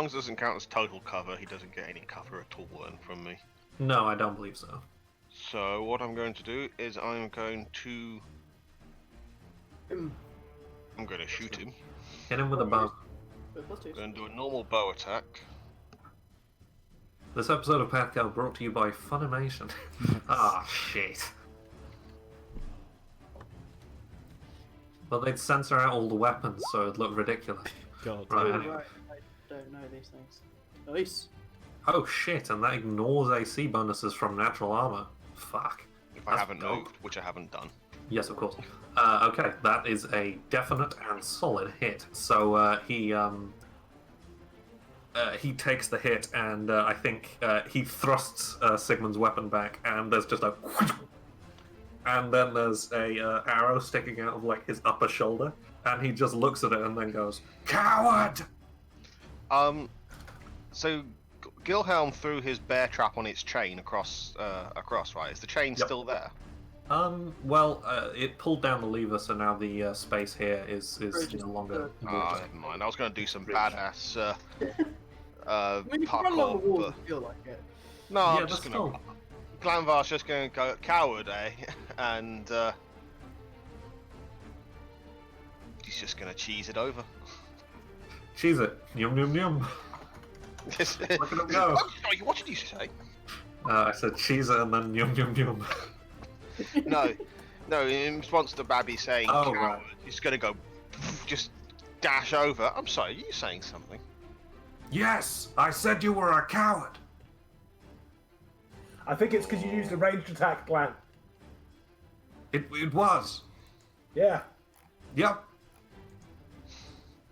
as it doesn't count as total cover, he doesn't get any cover at all then from me. No, I don't believe so. So what I'm going to do is I'm going to shoot him. Hit him with a bow. I'm going to do a normal bow attack. This episode of PATHCO brought to you by Funimation. Ah, shit. But they'd censor out all the weapons, so it'd look ridiculous. God. Right, Oh, anyway. right. I don't know these things. Nice. Oh shit, and that ignores AC bonuses from natural armor. Fuck. If I That's haven't dope. moved, which I haven't done. Yes, of course. Okay, that is a definite and solid hit. So he takes the hit, and I think he thrusts Sigmund's weapon back, and there's just a, and then there's a arrow sticking out of like his upper shoulder, and he just looks at it and then goes, "Coward!" So Gilhelm threw his bear trap on its chain across, right? Is the chain Yep. still there? It pulled down the lever, so now the space here is no longer. Ah, never mind. I was going to do some Bridge. badass I mean, you can run along the parkour, wall but if you feel like it. no, Yeah, I'm just but going to. Glanvar's just going to go coward, eh? And he's just going to cheese it over. Cheese it. Yum yum yum. Look at him go. What did you say? I said cheese it and then yum yum yum. No, in response to Babby saying Oh, coward, right. he's gonna go just dash over. I'm sorry, are you saying something? Yes, I said you were a coward. I think it's because you used a ranged attack plan. It was. Yeah. Yep.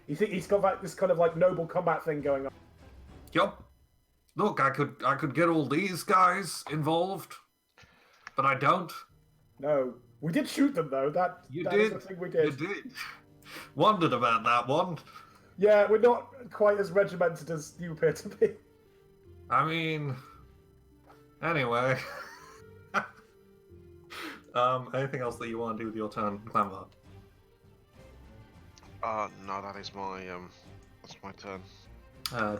You think he's got like this kind of like noble combat thing going on? Yup. Look, I could get all these guys involved, but I don't. No. We did shoot them though. That You that did. is the thing we did. You did. Wondered about that one. Yeah, we're not quite as regimented as you appear to be. I mean, anyway. Anything else that you want to do with your turn, Clamber? No, that's my turn.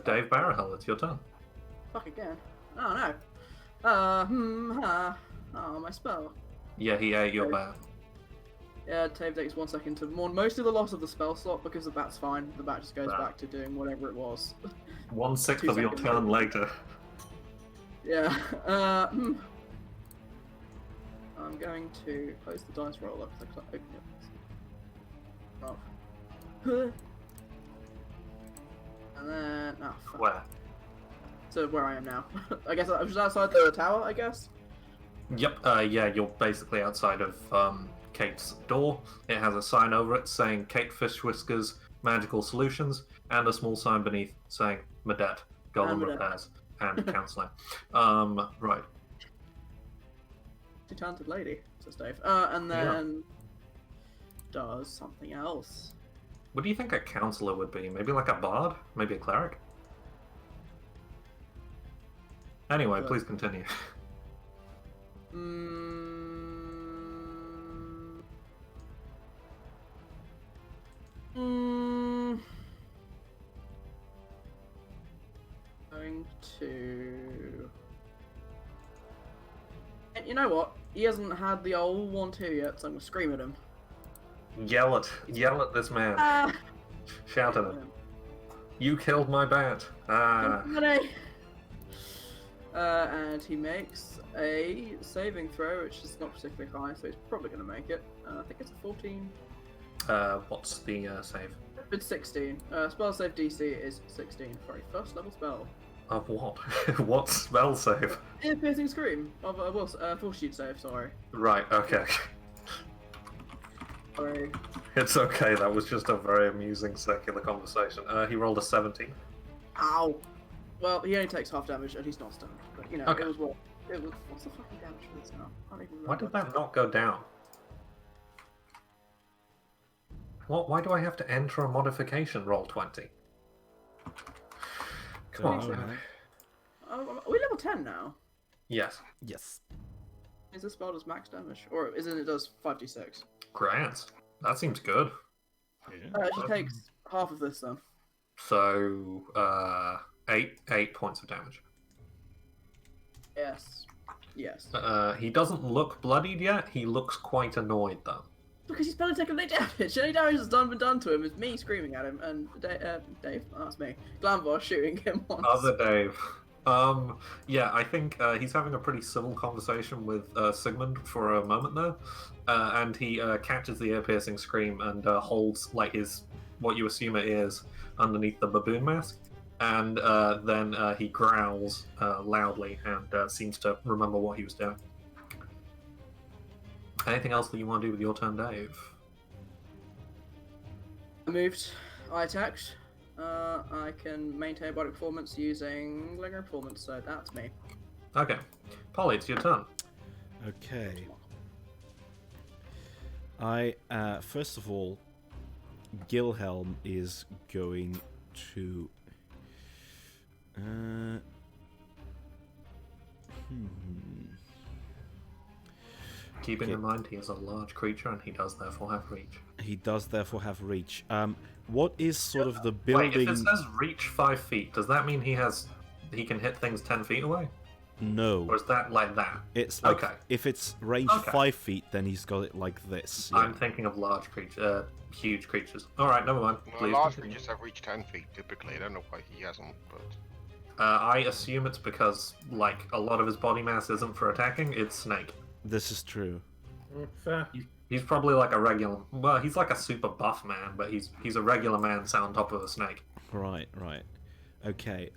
Dave Barrahel, it's your turn. Fuck again. Oh no. Oh, my spell. Yeah, he ate your bat. Yeah, Tave takes 1 second to mourn most of the loss of the spell slot because the bat's fine. The bat just goes back to doing whatever it was. 1/6 2 of your seconds turn later. Yeah. I'm going to close the dice roller because I can't open it. Oh. And then fuck. Where? So where I am now. I guess I was outside the tower, I guess. Yep, yeah, you're basically outside of Kate's door. It has a sign over it saying Kate Fish Whiskers Magical Solutions, and a small sign beneath saying Medet, Golem Medet. Repairs, and Counselling. Right. She's a talented lady, says Dave. And then does something else. What do you think a counselor would be? Maybe like a bard? Maybe a cleric? Anyway, please continue. Going to... And you know what? He hasn't had the old 1-2 yet, so I'm gonna scream at him. Yell at this man. Shout at him. You killed my bat. And he makes a saving throw, which is not particularly high, so he's probably going to make it. I think it's a 14. What's the save? It's 16. Spell save DC is 16 for a first level spell. Of what? What spell save? Ear piercing scream of a full sheet save. Sorry. Right. Okay. Sorry. It's okay. That was just a very amusing circular conversation. He rolled a 17. Ow. Well, he only takes half damage, and he's not stunned. But you know, Okay. it was what? It was. What's the fucking damage for this now? I don't even remember. Why did that not go down? What? Why do I have to enter a modification roll 20? Come on. Are we level 10 now? Yes. Yes. Is this spell does max damage, or is it does 5d6? Grant. That seems good. She takes half of this then. So, 8 points of damage. Yes. Yes. He doesn't look bloodied yet. He looks quite annoyed though. Because he's probably taken any damage. Any damage that's been done to him is me screaming at him, and Dave, oh, that's me, Glamvar shooting him once. Other Dave. Yeah, I think he's having a pretty civil conversation with Sigmund for a moment there, and he catches the ear-piercing scream and holds like his what you assume it is underneath the baboon mask, and then he growls loudly and seems to remember what he was doing. Anything else that you want to do with your turn, Dave? I moved. I attacked. I can maintain body performance using Lingering Performance, so that's me. Okay. Polly, it's your turn. Okay. First of all, Gilhelm is going to... Keeping in mind he is a large creature and he does therefore have reach. He does therefore have reach. What is sort of the Wait, building... if it says reach 5 feet, does that mean he can hit things 10 feet away? No. Or is that like that? It's like, Okay. if it's range 5 feet, then he's got it like this. Yeah. I'm thinking of large creatures, huge creatures. Alright, never mind. Well, Please large continue. creatures have reached 10 feet typically. I don't know why he hasn't, but. I assume it's because, like, a lot of his body mass isn't for attacking, it's snake. This is true. Fair. He's probably like a regular... Well, he's like a super buff man, but he's a regular man sat on top of a snake. Right, right. Okay.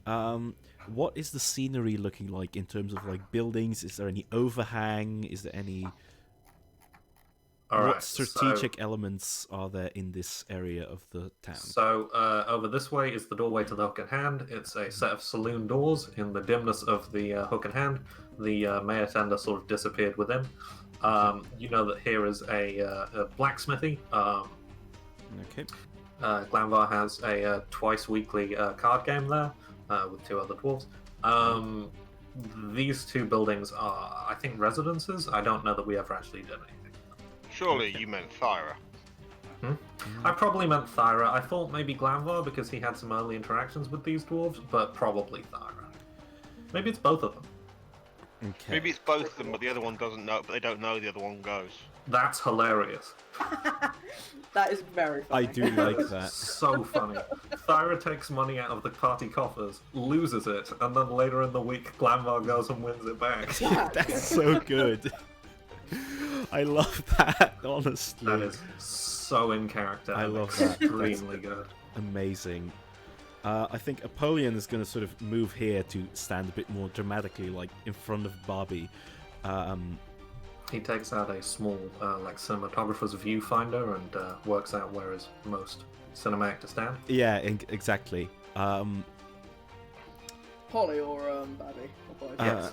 What is the scenery looking like in terms of like buildings? Is there any overhang? Is there any... Alright, what strategic elements are there in this area of the town? So, over this way is the doorway to the Hook and Hand. It's a set of saloon doors. In the dimness of the Hook and Hand, the mayor tender sort of disappeared within. You know that here is a blacksmithy. Okay. Glanvar has a twice weekly card game there with 2 other dwarves. These 2 buildings are, I think, residences. I don't know that we ever actually did anything. Surely you meant Thyra. I probably meant Thyra. I thought maybe Glanvar because he had some early interactions with these dwarves, but probably Thyra. Maybe it's both of them. Okay. Maybe it's both of them, but the other one doesn't know. But they don't know the other one goes. That's hilarious. That is very funny. I do like that. So funny. Thyra takes money out of the party coffers, loses it, and then later in the week, Glanvar goes and wins it back. That's so good. I love that, honestly. That is so in character. I and love that. Extremely good. Amazing. I think Apollyon is going to sort of move here to stand a bit more dramatically, like in front of Barbie. He takes out a small, like, cinematographer's viewfinder and works out where is most cinematic to stand. Yeah, exactly. Polly or Babby or both. Yes.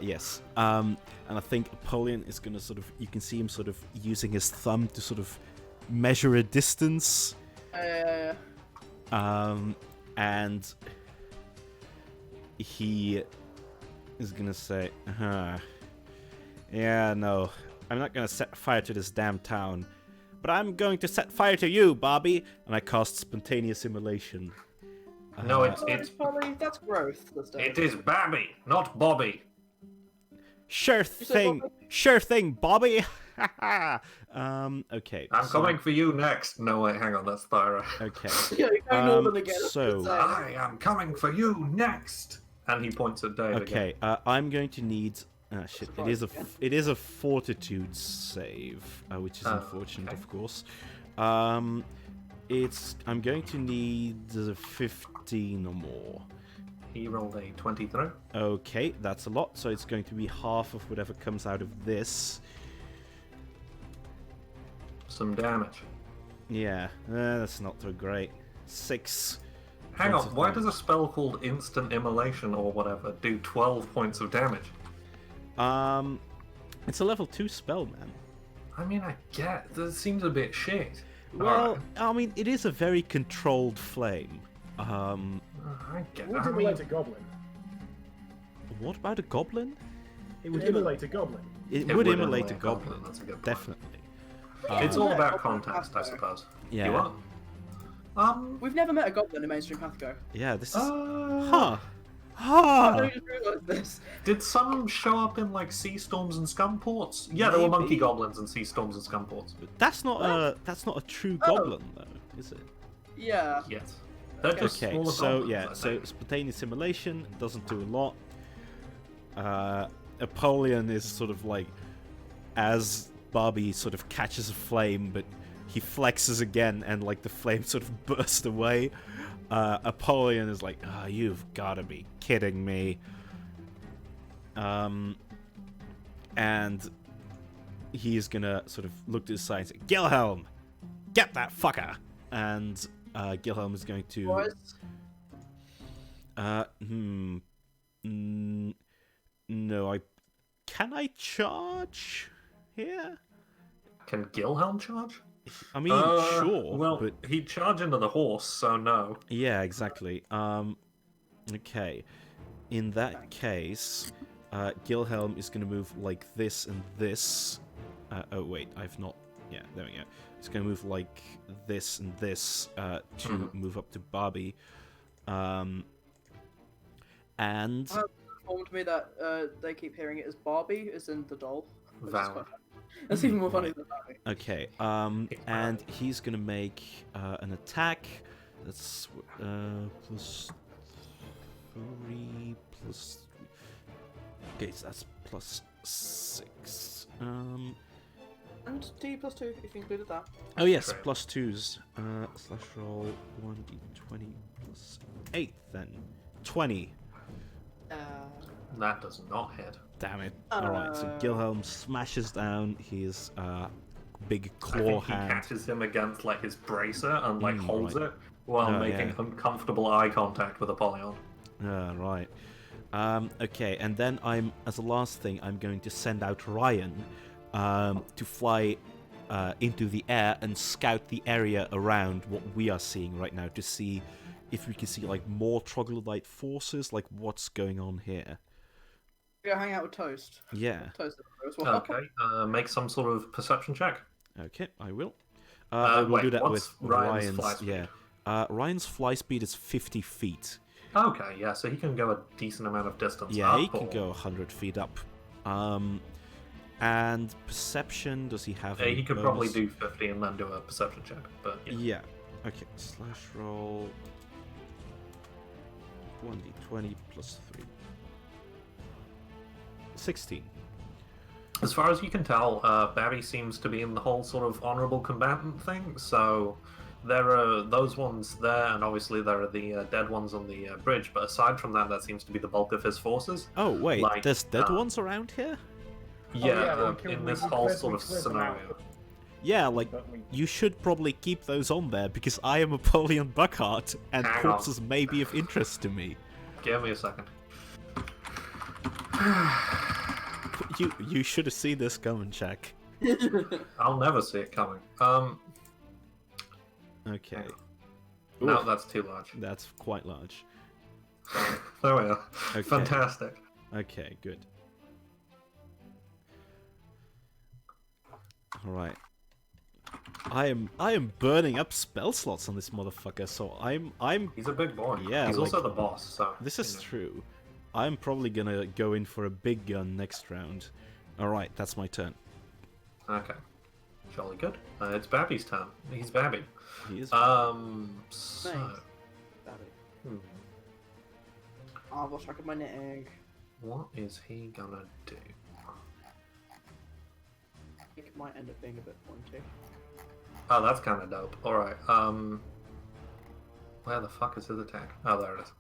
Yes. And I think Apollyon is going to sort of, you can see him sort of using his thumb to sort of measure a distance. And he is going to say, yeah, no, I'm not going to set fire to this damn town, but I'm going to set fire to you, Bobby. And I cast spontaneous immolation. No, It's Polly. That's growth. it is Babby, not Bobby. Sure thing, Bobby? sure thing, Bobby. Okay. I'm coming for you next. No, wait, hang on, that's Thyra. Okay. Yeah, you're going northern again. So- I am coming for you next. And he points at Dave again. Okay. I'm going to need. Shit. It is a fortitude save, which is unfortunate, okay. of course. I'm going to need 15 or more. He rolled a 23. Okay, that's a lot. So it's going to be half of whatever comes out of this. Some damage. Yeah, that's not so great. 6. Hang on, points of why damage. does a spell called Instant Immolation or whatever do 12 points of damage? It's a level 2 spell, man. I mean, I get. That seems a bit shit. Well, Alright. I mean, it is a very controlled flame. I get Would that. I mean, immolate a goblin. What about a goblin? It would immolate a goblin. It would immolate a goblin, That's a good point. definitely. It's all Yeah, about goblin context, I PATHCO. suppose. Yeah. You are? We've never met a goblin in mainstream PATHCO. Yeah, this is... Uh, Huh. I just realised this. Did some show up in like sea storms and scum ports? Yeah, there were monkey Maybe. goblins and sea storms and scum ports. That's not a true goblin, though, is it? Yeah. Yes. They're just Okay, smaller so goblins, yeah, I so think. spontaneous simulation doesn't do a lot. Apollyon is sort of like, as Barbie sort of catches a flame, but he flexes again, and like the flame sort of bursts away. Apollyon is like, "Oh, you've got to be kidding me!" And he's gonna sort of look to the side and say, "Gilhelm, get that fucker!" And Gilhelm is going to. Boys. No, can I charge here? Can Gilhelm charge? I mean, sure, Well, but he'd charge into the horse, so no. yeah, exactly. Okay. In that case, Gilhelm is going to move like this and this. Oh wait, I've not. Yeah, there we go. He's going to move like this and this to move up to Barbie. And Informed me that they keep hearing it as Barbie, as in the doll. which is Valid. quite funny. That's even more funny than Barbie. okay, and he's gonna make an attack. That's plus 3 plus. Okay, so that's plus 6. And D plus 2, if you included that. Oh yes, Great. plus 2s. Slash roll 1d20 plus 8. Then 20. That does not hit. Damn it! All right, so Gilhelm smashes down his big I claw think he hand. catches him against like his bracer and like holds right. it while Oh, making yeah. uncomfortable eye contact with Apollyon. Right. Okay, and then as a last thing, I'm going to send out Ryan to fly into the air and scout the area around what we are seeing right now to see if we can see like more troglodyte forces, like what's going on here. Go hang out with Toast. Yeah. Toast as well. Okay, make some sort of perception check. Okay, I will. I will do that what's with Ryan's fly speed? Yeah. Ryan's fly speed is 50 feet. Okay, yeah, so he can go a decent amount of distance. Yeah, up, he can or- go 100 feet up. And perception, does he have any He could bonus? probably do 50 and then do a perception check, but yeah. Yeah. Okay, slash roll 1d20 plus 3. 16. As far as you can tell, Barry seems to be in the whole sort of honorable combatant thing, so there are those ones there, and obviously there are the dead ones on the bridge, but aside from that, that seems to be the bulk of his forces. Oh, wait, Like, there's dead ones around here? Yeah, we in this we whole cleared- sort we of cleared them out, scenario. Yeah, like, but we- you should probably keep those on there, because I am Apollyon Buckhart, and Hang on. corpses may be of interest to me. Give me a second. You should have seen this coming, Jack. I'll never see it coming. Okay. No, Oof, that's too large. that's quite large. There we are. Okay. Fantastic. Okay, good. Alright. I am burning up spell slots on this motherfucker, so I'm He's a big boy. Yeah, He's also like- the boss, so... this you is know. true. I'm probably gonna go in for a big gun next round. Alright, that's my turn. Okay. Jolly good. It's Babby's turn. He's Babby. He is So... Nice. Babby. hmm, I've lost track of my knitting. what is he gonna do? I think it might end up being a bit pointy. Oh, that's kind of dope. Alright, where the fuck is his attack? Oh, there it is.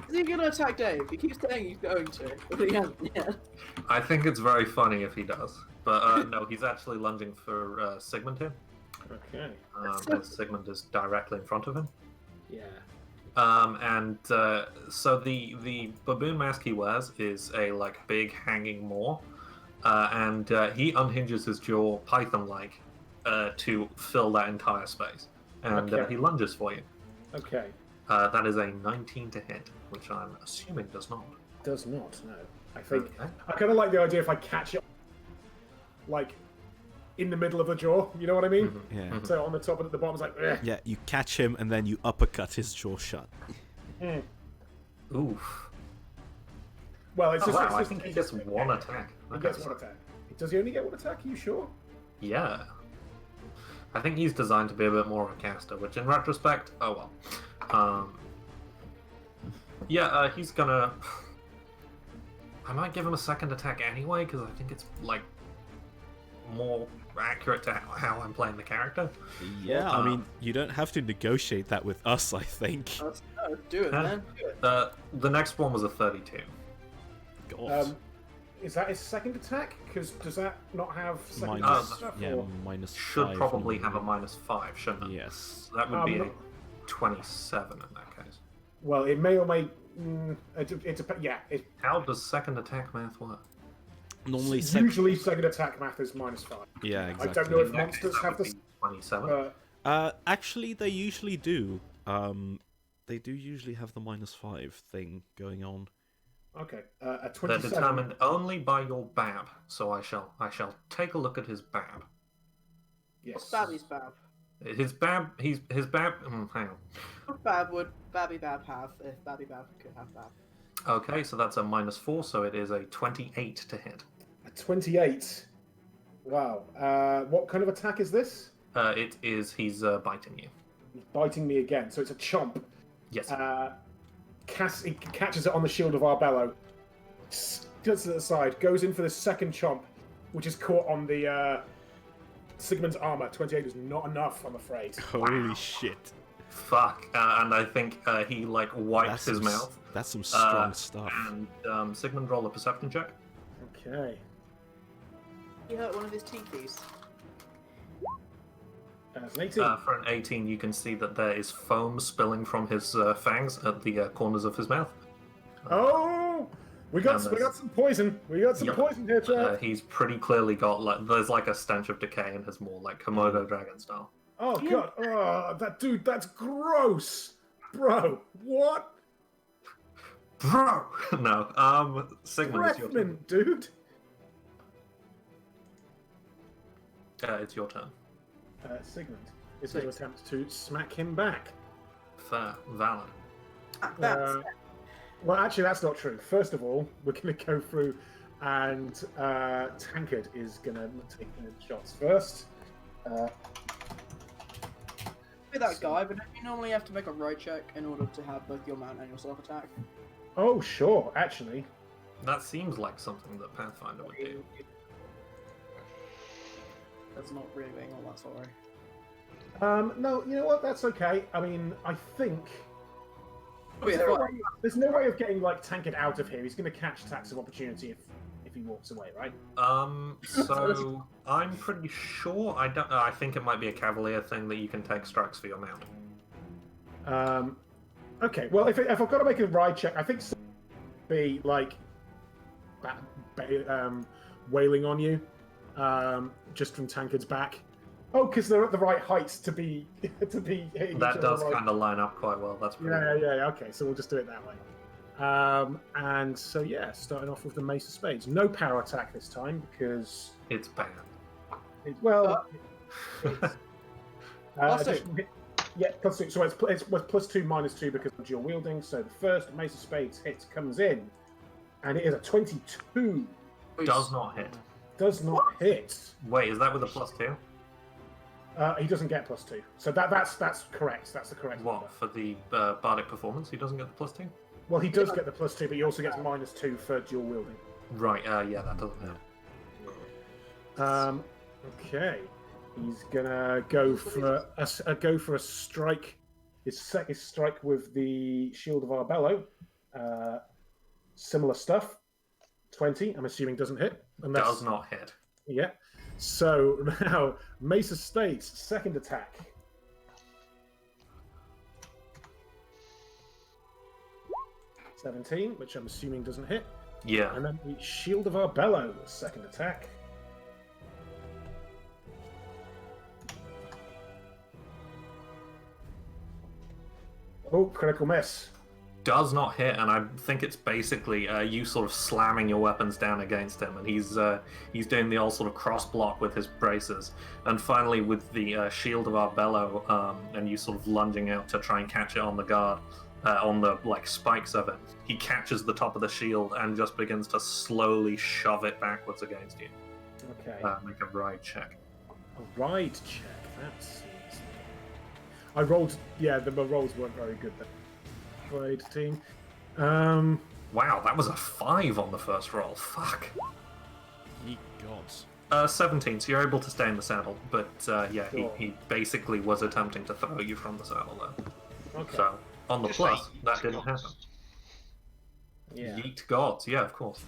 Is he gonna attack Dave? He keeps saying he's going to, but he hasn't yet. I think it's very funny if he does. But, no, he's actually lunging for, Sigmund here. Okay. And Sigmund is directly in front of him. Yeah. So the baboon mask he wears is a like big hanging maw, and he unhinges his jaw python-like to fill that entire space, and Okay. he lunges for you. Okay. That is a 19 to hit, which I'm assuming does not. Does not, no. I think Okay. I kind of like the idea if I catch it, like, in the middle of the jaw. You know what I mean? Mm-hmm. Yeah. So on the top and at the bottom, it's like, eh. Yeah, you catch him and then you uppercut his jaw shut. Mm. Oof. Well, it's Oh, just. wow, it's I just think he gets one attack. He Okay, gets so- one attack. Does he only get one attack? Are you sure? Yeah. I think he's designed to be a bit more of a caster, which in retrospect, oh well. Yeah, he's gonna... I might give him a second attack anyway, because I think it's, like, more accurate to how I'm playing the character. Yeah, I mean, you don't have to negotiate that with us, I think. Let's do it, man. Do it. The next one was a 32. God. Is that his second attack? Because does that not have second Minus, attack stuff? yeah, or- minus Should 5 probably have a normally. -5, shouldn't it? Yes. So that would be a not- 27 in that case. Well, it may or may. Yeah. How does second attack math work? Normally, Usually, second attack math is -5. yeah, I exactly. don't know if In that case, monsters that have would this. be 27. Actually, they usually do. They do usually have the -5 thing going on. Okay, a They're 27. determined only by your bab, so I shall take a look at his bab. Yes. Babby's Bab. His bab, hang on. What Bab would Babby Bab have if Babby Bab could have Bab? Okay, so that's a -4, so it is a 28 to hit. A 28. Wow. What kind of attack is this? He's biting you. He's biting me again. So it's a chomp. Yes. He catches it on the shield of Arbello, cuts it aside, goes in for the second chomp, which is caught on the Sigmund's armor. 28 is not enough, I'm afraid. Holy shit. Fuck. And I think he like wipes his mouth. That's some strong stuff. And Sigmund, roll a perception check. Okay. He hurt one of his teethies. That's an 18. For an 18, you can see that there is foam spilling from his fangs at the corners of his mouth. Oh! We got some poison. We got some poison here, Chad. He's pretty clearly got there's like a stench of decay in his maw, like Komodo dragon style. Oh god! Oh, that dude, that's gross, bro. What? Bro, no. Sigmund, it's your turn. Dude. It's your turn. Sigmund is going to attempt to smack him back. Fair, valid. Well, actually, that's not true. First of all, we're going to go through, and Tankard is going to take the shots first. Be that guy, but don't you normally have to make a road check in order to have both your mount and yourself attack? Oh, sure, actually. That seems like something that Pathfinder would do. That's not really being all that sorry. No, you know what? That's okay. I mean, I think Oh, yeah, there's no way of getting like Tankard out of here. He's going to catch attacks of opportunity if he walks away, right? So I'm pretty sure. I think it might be a cavalier thing that you can take strikes for your mount. Okay. Well, if I've got to make a ride check, I think be like wailing on you, just from Tankard's back. Oh, because they're at the right heights to be hitting That does kind of line up quite well. That's pretty yeah. Okay, so we'll just do it that way. And so yeah, starting off with the Mace of Spades. No power attack this time because it's bad. It's yeah, plus 2. So it's +2 -2 because of dual wielding. So the first Mace of Spades hit comes in, and it is a 22. Does not hit. Does not hit. Wait, is that with a +2? He doesn't get +2. So that's correct. That's the correct What, number. for the bardic performance, he doesn't get the +2? Well, he does get the +2, but he also gets -2 for dual wielding. Right, yeah, that doesn't hit. Okay. He's gonna go for a strike. His strike with the Shield of Arbello. Similar stuff. 20, I'm assuming doesn't hit. Does not hit. Yeah. So now, Mace of Spades, second attack. $17, which I'm assuming doesn't hit. Yeah. And then the Shield of Arbello, second attack. Oh, critical miss. Does not hit, and I think it's basically you sort of slamming your weapons down against him, and he's doing the old sort of cross block with his braces, and finally with the Shield of Arbello, and you sort of lunging out to try and catch it on the guard, on the like spikes of it. He catches the top of the shield and just begins to slowly shove it backwards against you. Okay. Make a ride check. A ride check. That seems. I rolled. Yeah, the rolls weren't very good then. Grade team. Wow, that was a 5 on the first roll. Fuck. Ye gods. 17, so you're able to stay in the saddle, but yeah, Sure. he basically was attempting to throw you from the saddle there. Okay. So, on the Just plus, like that didn't gods. happen. Yeah. Yeet gods, yeah, of course.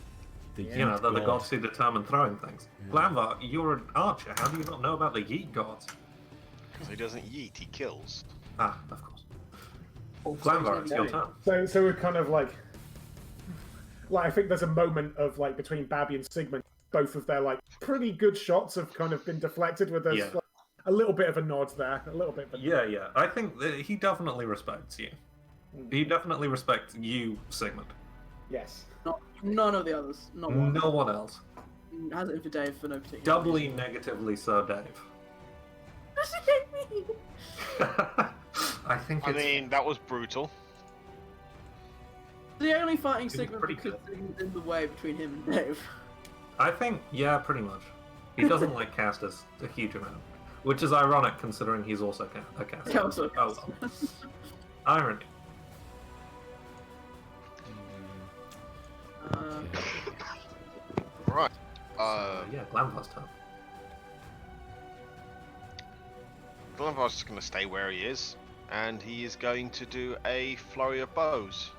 The You know, they're the god. gods who determine throwing things. Yeah. Glamvar, you're an archer, how do you not know about the yeet gods? Because he doesn't yeet, he kills. Ah, of course. Glamvar, it's your turn. So we're kind of like I think there's a moment of like between Babby and Sigmund, both of their like pretty good shots have kind of been deflected with Yeah. like, a little bit of a nod there, a little bit. Of a Yeah, I think that he definitely respects you. He definitely respects you, Sigmund. Yes. None of the others. Not one. No one else. Hasn't been for Dave for no particular Doubly negatively so, Dave. I think I it's... mean, that was brutal. The only fighting was Sigmund pretty because good. Sigmund's in the way between him and Dave. I think, yeah, pretty much. He doesn't like casters a huge amount, which is ironic considering he's also a caster. Yeah, also a Oh, well. Irony. Right. Yeah, Glamvar's turn. Glenvar's just going to stay where he is, and he is going to do a flurry of bows.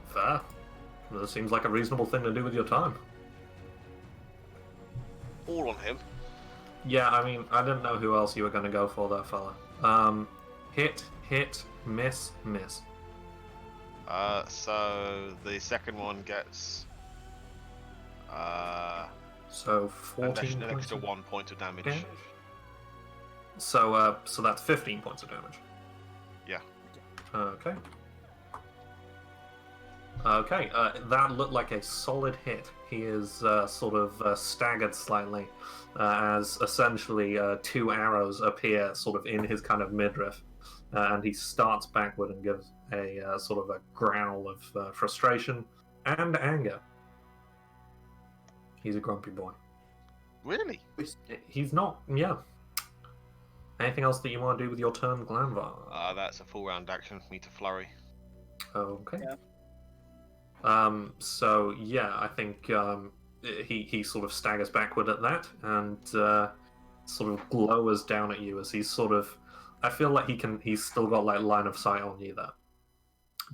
Fair. That seems like a reasonable thing to do with your time. All on him. Yeah, I mean, I didn't know who else you were going to go for there, fella. Hit, miss. So the second one gets So an 14 points extra of 1 point of damage. damage. So that's 15 points of damage. Yeah. Okay. Okay, that looked like a solid hit. He is sort of staggered slightly as essentially 2 arrows appear sort of in his kind of midriff. And he starts backward and gives a sort of a growl of frustration and anger. He's a grumpy boy. Really? He's not, yeah. Anything else that you want to do with your turn, Glanvar? That's a full round action for me to flurry. Okay. Yeah. So yeah, I think he sort of staggers backward at that and sort of glowers down at you as he's sort of. I feel like he's still got like line of sight on you there.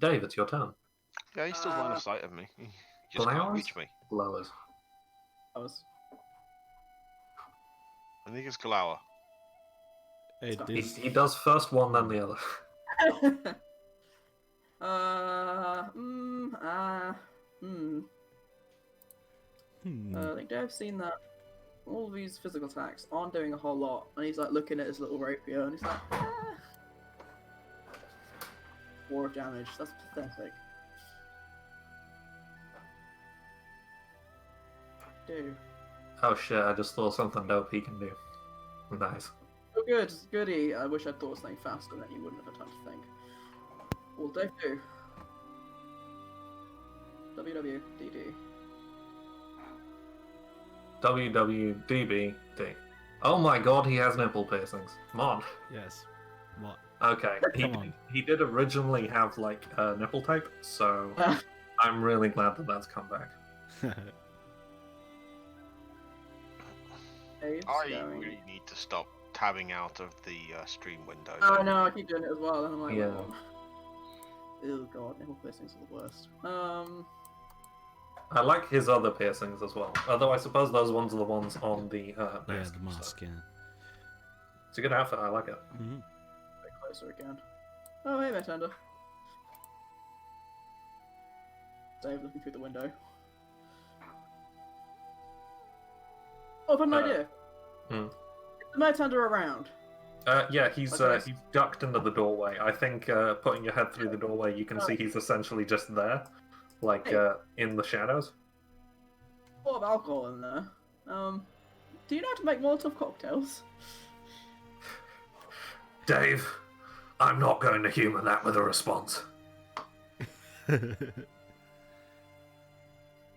Dave, it's your turn. Yeah, he's still line of sight of me. He just Glowers? can't reach me. Glowers. I was. I think it's glower. Hey, this... He does first one, then the other. I think Dave's seen that all of these physical attacks aren't doing a whole lot, and he's like looking at his little rapier, and he's like, 4 of damage. That's pathetic. Do. Oh shit! I just thought something dope he can do. Nice. Oh, good, goody. I wish I'd thought of something faster, then you wouldn't have had time to think. Well, Dave, do. WWDD. WWDBD. Oh my god, he has nipple piercings. Come on. Yes. What? Okay, Come on. he did originally have like nipple tape, so I'm really glad that that's come back. Dave's I going. really need to stop tabbing out of the stream window. Oh no, I keep doing it as well, and I'm like, Yeah. oh god, nipple piercings are the worst. I like his other piercings as well. Although I suppose those ones are the ones on the Yeah, mask. the mask, So. yeah. It's a good outfit. I like it. Mm-hmm. Bit closer again. Oh, hey, Metender. Dave looking through the window. Oh, I've got an idea. Hmm. Is the Metender around? Yeah, he's Okay. he's ducked into the doorway. I think putting your head through the doorway, you can see he's essentially just there, like Hey. In the shadows. A lot of alcohol in there. Do you know how to make Molotov cocktails? Dave, I'm not going to humour that with a response.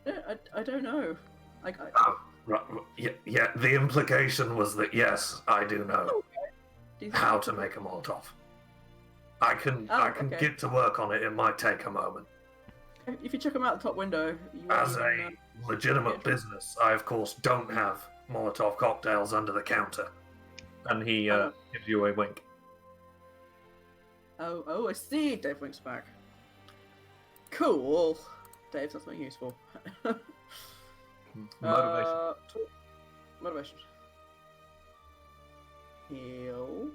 Yeah, I don't know. Like, Oh, right, yeah. The implication was that yes, I do know do you think how to make a Molotov. I can okay. get to work on it. It might take a moment. if you check them out the top window, you won't As even, a legitimate business, I of course don't have Molotov cocktails under the counter. And he gives you a wink. Oh, I see. Dave winks back. Cool. Dave, that's something useful. Motivation. Motivation. Heal.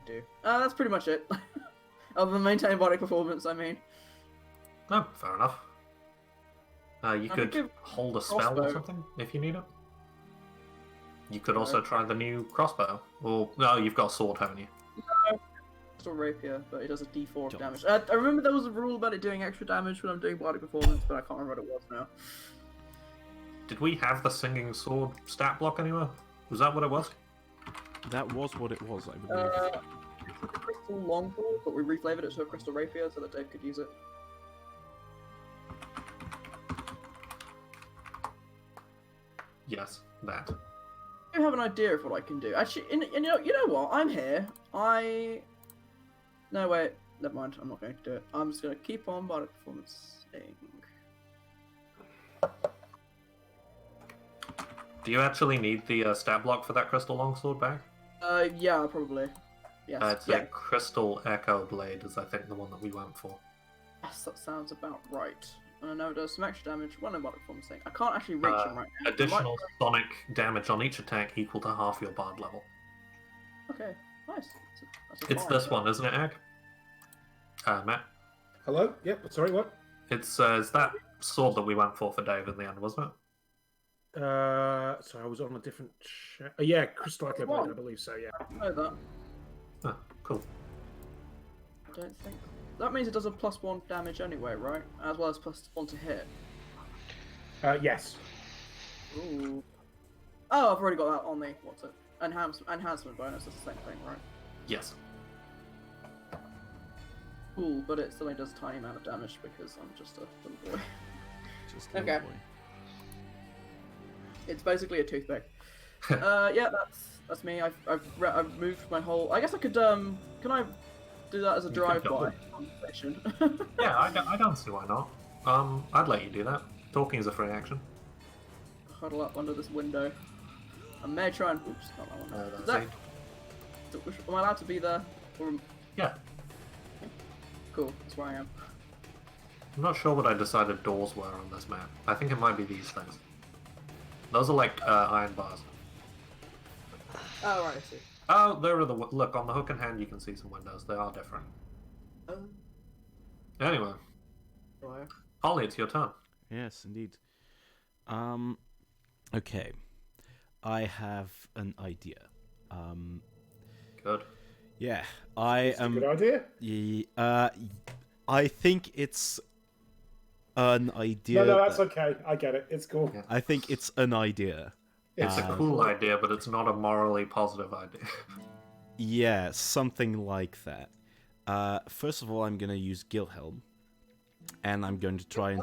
Do. That's pretty much it. Other than maintain body performance, I mean. No, fair enough. You I could could give hold a spell or crossbow. something if you need it. You could also try the new crossbow. Or, no, you've got a sword, haven't you? Still rapier, but it does a D4 of Don't. damage. I remember there was a rule about it doing extra damage when I'm doing body performance, but I can't remember what it was now. Did we have the singing sword stat block anywhere? Was that what it was? That was what it was, I believe. It's like a crystal longbow, but we reflavored it to a crystal rapier so that Dave could use it. Yes, that. I have an idea of what I can do. Actually, and you know what? I'm here. No, wait. Never mind. I'm not going to do it. I'm just going to keep on body performancing. Do you actually need the stat block for that crystal longsword back? Yeah, probably. Yes. It's Yeah. a crystal echo blade, is I think the one that we went for. Yes, that sounds about right. And I know it does some extra damage when I'm body performancing. I can't actually reach him right now. Additional sonic damage on each attack equal to half your bard level. Okay. Nice. That's a It's fire. this one, isn't it, Egg? Matt? Hello? Yep. Sorry, what? It's that sword that we went for Dave in the end, wasn't it? Sorry, I was on a different chat. Yeah, Crystal Echo Blade, What? I believe so, yeah. I know that. Oh, cool. I don't think. That means it does a +1 damage anyway, right? As well as +1 to hit. Yes. Ooh. Oh, I've already got that on the what's it? Enhancement bonus. It's the same thing, right? Yes. Cool, but it still only does a tiny amount of damage because I'm just a little boy. Just a little Okay. boy. It's basically a toothpick. Yeah, that's me. I've moved my whole. I guess I could can I do that as a You could drive-by conversation? Yeah, I don't see why not. I'd let you do that. Talking is a free action. Huddle up under this window. I may try and. Oops, not that one. That's Is that- it. Am I allowed to be there? Or... Yeah. Cool, that's where I am. I'm not sure what I decided doors were on this map. I think it might be these things. Those are like iron bars. Oh, right, I see. Oh, there are the... Look, on the hook and hand you can see some windows. They are different. Anyway, Right. Ollie, it's your turn. Yes, indeed. Okay. I have an idea. Good. Yeah, I It's a am. good idea. I think it's an idea. No, that's that- okay. I get it. It's cool. Yeah. I think it's an idea. It's a cool idea, but it's not a morally positive idea. Yeah, something like that. First of all, I'm gonna use Gilhelm, and I'm going to try and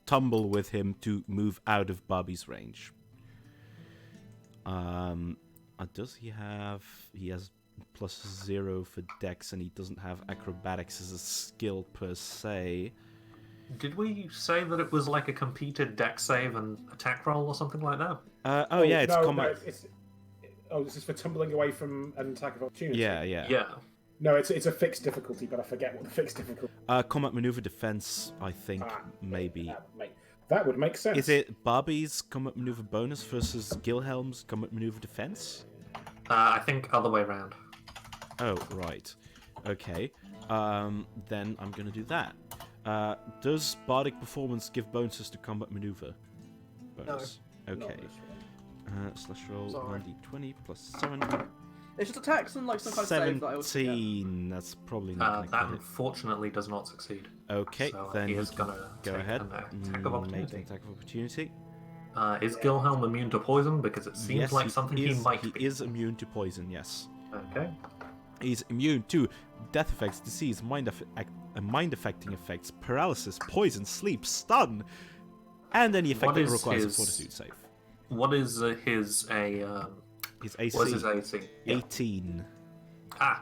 tumble with him to move out of Bobby's range. Does he have? He has +0 for Dex, and he doesn't have Acrobatics as a skill per se. Did we say that it was like a competed dex save and attack roll or something like that? Yeah, it's no, combat. this is for tumbling away from an attack of opportunity. Yeah. Yeah. No, it's a fixed difficulty, but I forget what the fixed difficulty. Combat maneuver defense, I think, maybe. That would make sense. Is it Bobby's combat maneuver bonus versus Gilhelm's combat maneuver defense? I think other way around. Oh, right. Okay. Then I'm gonna do that. Does Bardic Performance give bonuses to combat maneuver? Bonus. Okay. Slash roll Sorry. 1d20 +7. It's just attacks and like some kind of save that I was. 17. That's probably not That gonna unfortunately does not succeed. Okay, So then he you is can gonna go take ahead. an attack of Make an opportunity. attack of opportunity. Is Gilhelm immune to poison? Because it seems Yes, like something he might he be. is immune to poison. Yes. Okay. He's immune to death effects, disease, mind-affecting effects, paralysis, poison, sleep, stun, and any effect What that is requires his- a fortitude save. What is his His AC, what is his AC? Yeah. 18.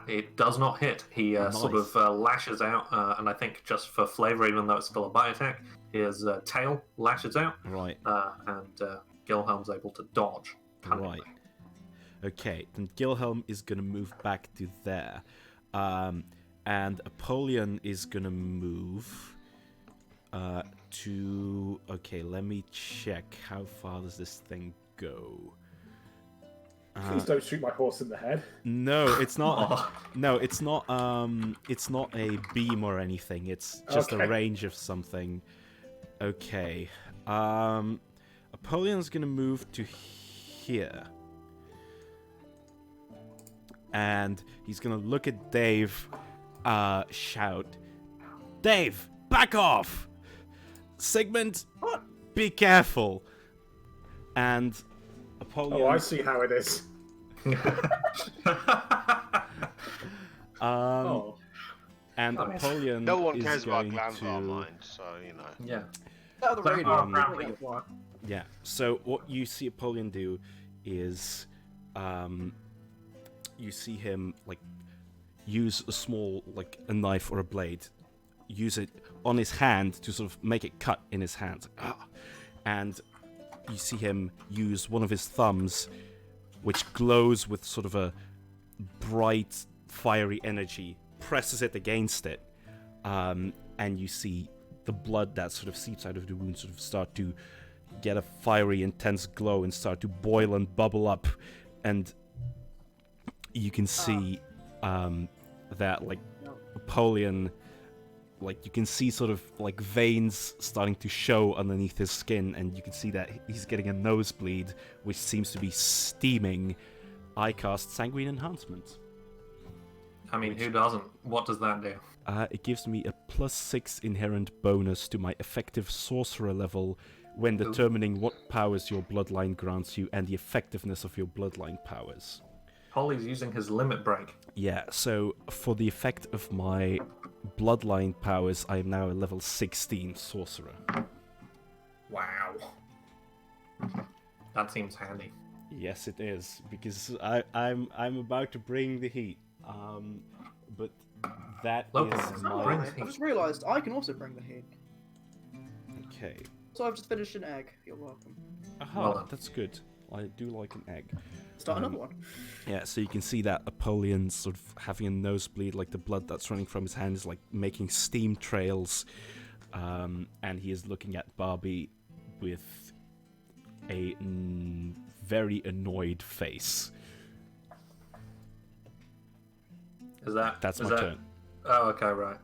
It does not hit. He sort Nice. of lashes out, and I think just for flavor, even though it's still a bite attack, his tail lashes out, Right, and Gilhelm's able to dodge. right. Okay, then Gilhelm is gonna move back to there. And Apollyon is gonna move to... Okay, let me check. How far does this thing go? Please don't shoot my horse in the head. No, it's not. Oh. No, it's not. It's not a beam or anything. It's just a Okay. range of something. Okay. Apollion's gonna move to here, and he's gonna look at Dave. Shout, "Dave, back off! Sigmund, be careful!" And Apollyon. Oh, I see how it is. Oh. And Nice. Apollyon No one is cares about going glands to... our mind, so you know. Yeah. Out of the radio. Apparently Yeah. what? Yeah. So what you see Apollyon do is, you see him like use a small a knife or a blade, use it on his hand to sort of make it cut in his hand, and you see him use one of his thumbs, which glows with sort of a bright, fiery energy, presses it against it, and you see the blood that sort of seeps out of the wound sort of start to get a fiery, intense glow and start to boil and bubble up, and you can see that like Apollyon, like you can see sort of like veins starting to show underneath his skin, and you can see that he's getting a nosebleed, which seems to be steaming. I cast Sanguine Enhancement. I mean, who doesn't? What does that do? It gives me a +6 inherent bonus to my effective sorcerer level when determining what powers your bloodline grants you and the effectiveness of your bloodline powers. Polly's using his limit break. Yeah, so for the effect of my bloodline powers, I am now a level 16 sorcerer. Wow. That seems handy. Yes, it is, because I'm about to bring the heat. But that Look, is my... bring- I just realised I can also bring the heat. Okay. So I've just finished an egg. You're welcome. Aha, Well done. that's good. I do like an egg. Start another one. Yeah, so you can see that Apollion's sort of having a nosebleed, like the blood that's running from his hand is like making steam trails. And he is looking at Barbie with a very annoyed face. That's my turn. Oh, okay, right.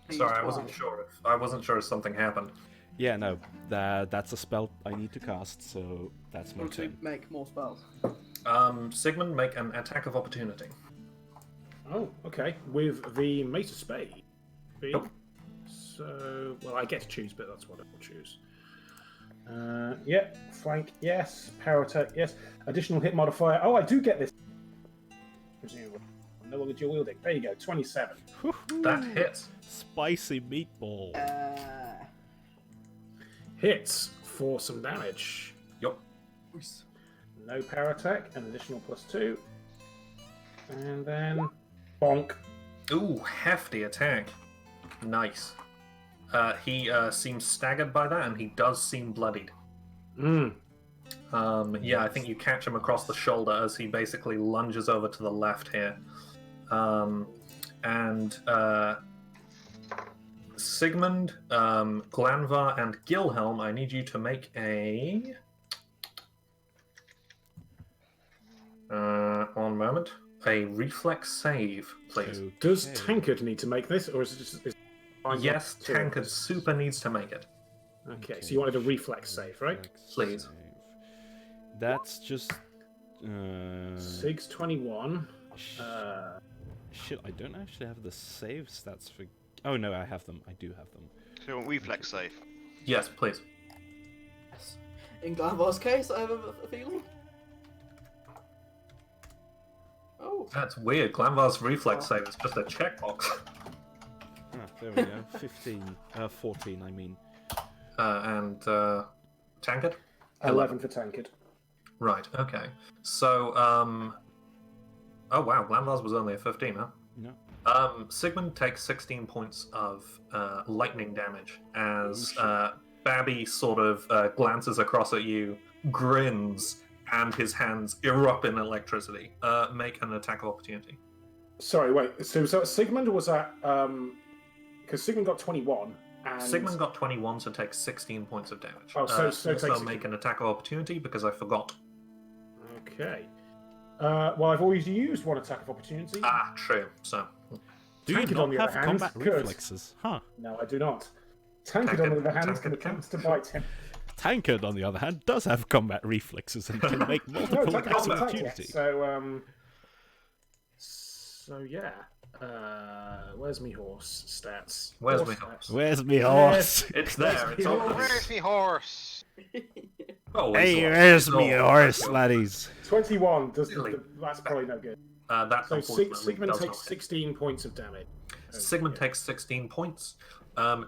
He's Sorry, I wasn't fine. sure. If something happened. Yeah, no, that's a spell I need to cast, so that's my Want to turn. make more spells. Sigmund, make an attack of opportunity. Oh, okay. With the Mace of Spade. Yep. So, well, I get to choose, but that's what I will choose. Yep. Flank, yes. Power attack, yes. Additional hit modifier. Oh, I do get this. Presumably. No longer dual wielding. There you go. 27. That hits. Spicy meatball. Hits for some damage. Yup. No power attack. An additional +2. And then bonk. Ooh, hefty attack. Nice. He seems staggered by that, and he does seem bloodied. Yeah, I think you catch him across the shoulder as he basically lunges over to the left here. Sigmund, Glanvar, and Gilhelm, I need you to make a... one moment. A reflex save, please. Okay. Does Tankard need to make this, or is it just... Yes, Tankard super needs to make it. Okay, so you wanted a reflex save, right? Reflex Please. save. That's just... 621. Shit, I don't actually have the save stats for... Oh no, I have them. I do have them. So reflex save. Yes, please. Yes. In Glanvar's case, I have a feeling. Oh. That's weird. Glanvar's reflex save is just a checkbox. Ah, there we go. 14, I mean. Tankard? 11 for Tankard. Right, okay. So, oh wow, Glanvar's was only a 15, huh? No. Sigmund takes 16 points of lightning damage as Babby sort of glances across at you, grins, and his hands erupt in electricity. Make an attack of opportunity. Sorry, wait. So was that Sigmund, or was that... Because Sigmund got 21, and... Sigmund got 21, so takes 16 points of damage. Oh, so also takes make an attack of opportunity because I forgot. Okay. Well, I've always used one attack of opportunity. Ah, true. So, Do you Tankard, not on the have other hand, combat could. reflexes? Huh. No, I do not. Tankard, on the other hand, Tankard can can. attempt to bite him. Tankard, on the other hand, does have combat reflexes and can make No, multiple Tankard attacks of hasn't attacked yet. opportunity. So yeah. Where's me horse stats? Where's me stats. horse? Where's me horse? It's there. It's obvious. Where's me horse? Oh, Hey, it's where's all- me it's all- horse, laddies? 21. Silly. That's probably no good. That So unfortunately Sigmund does takes not hit. 16 points of damage. Sigmund takes 16 points.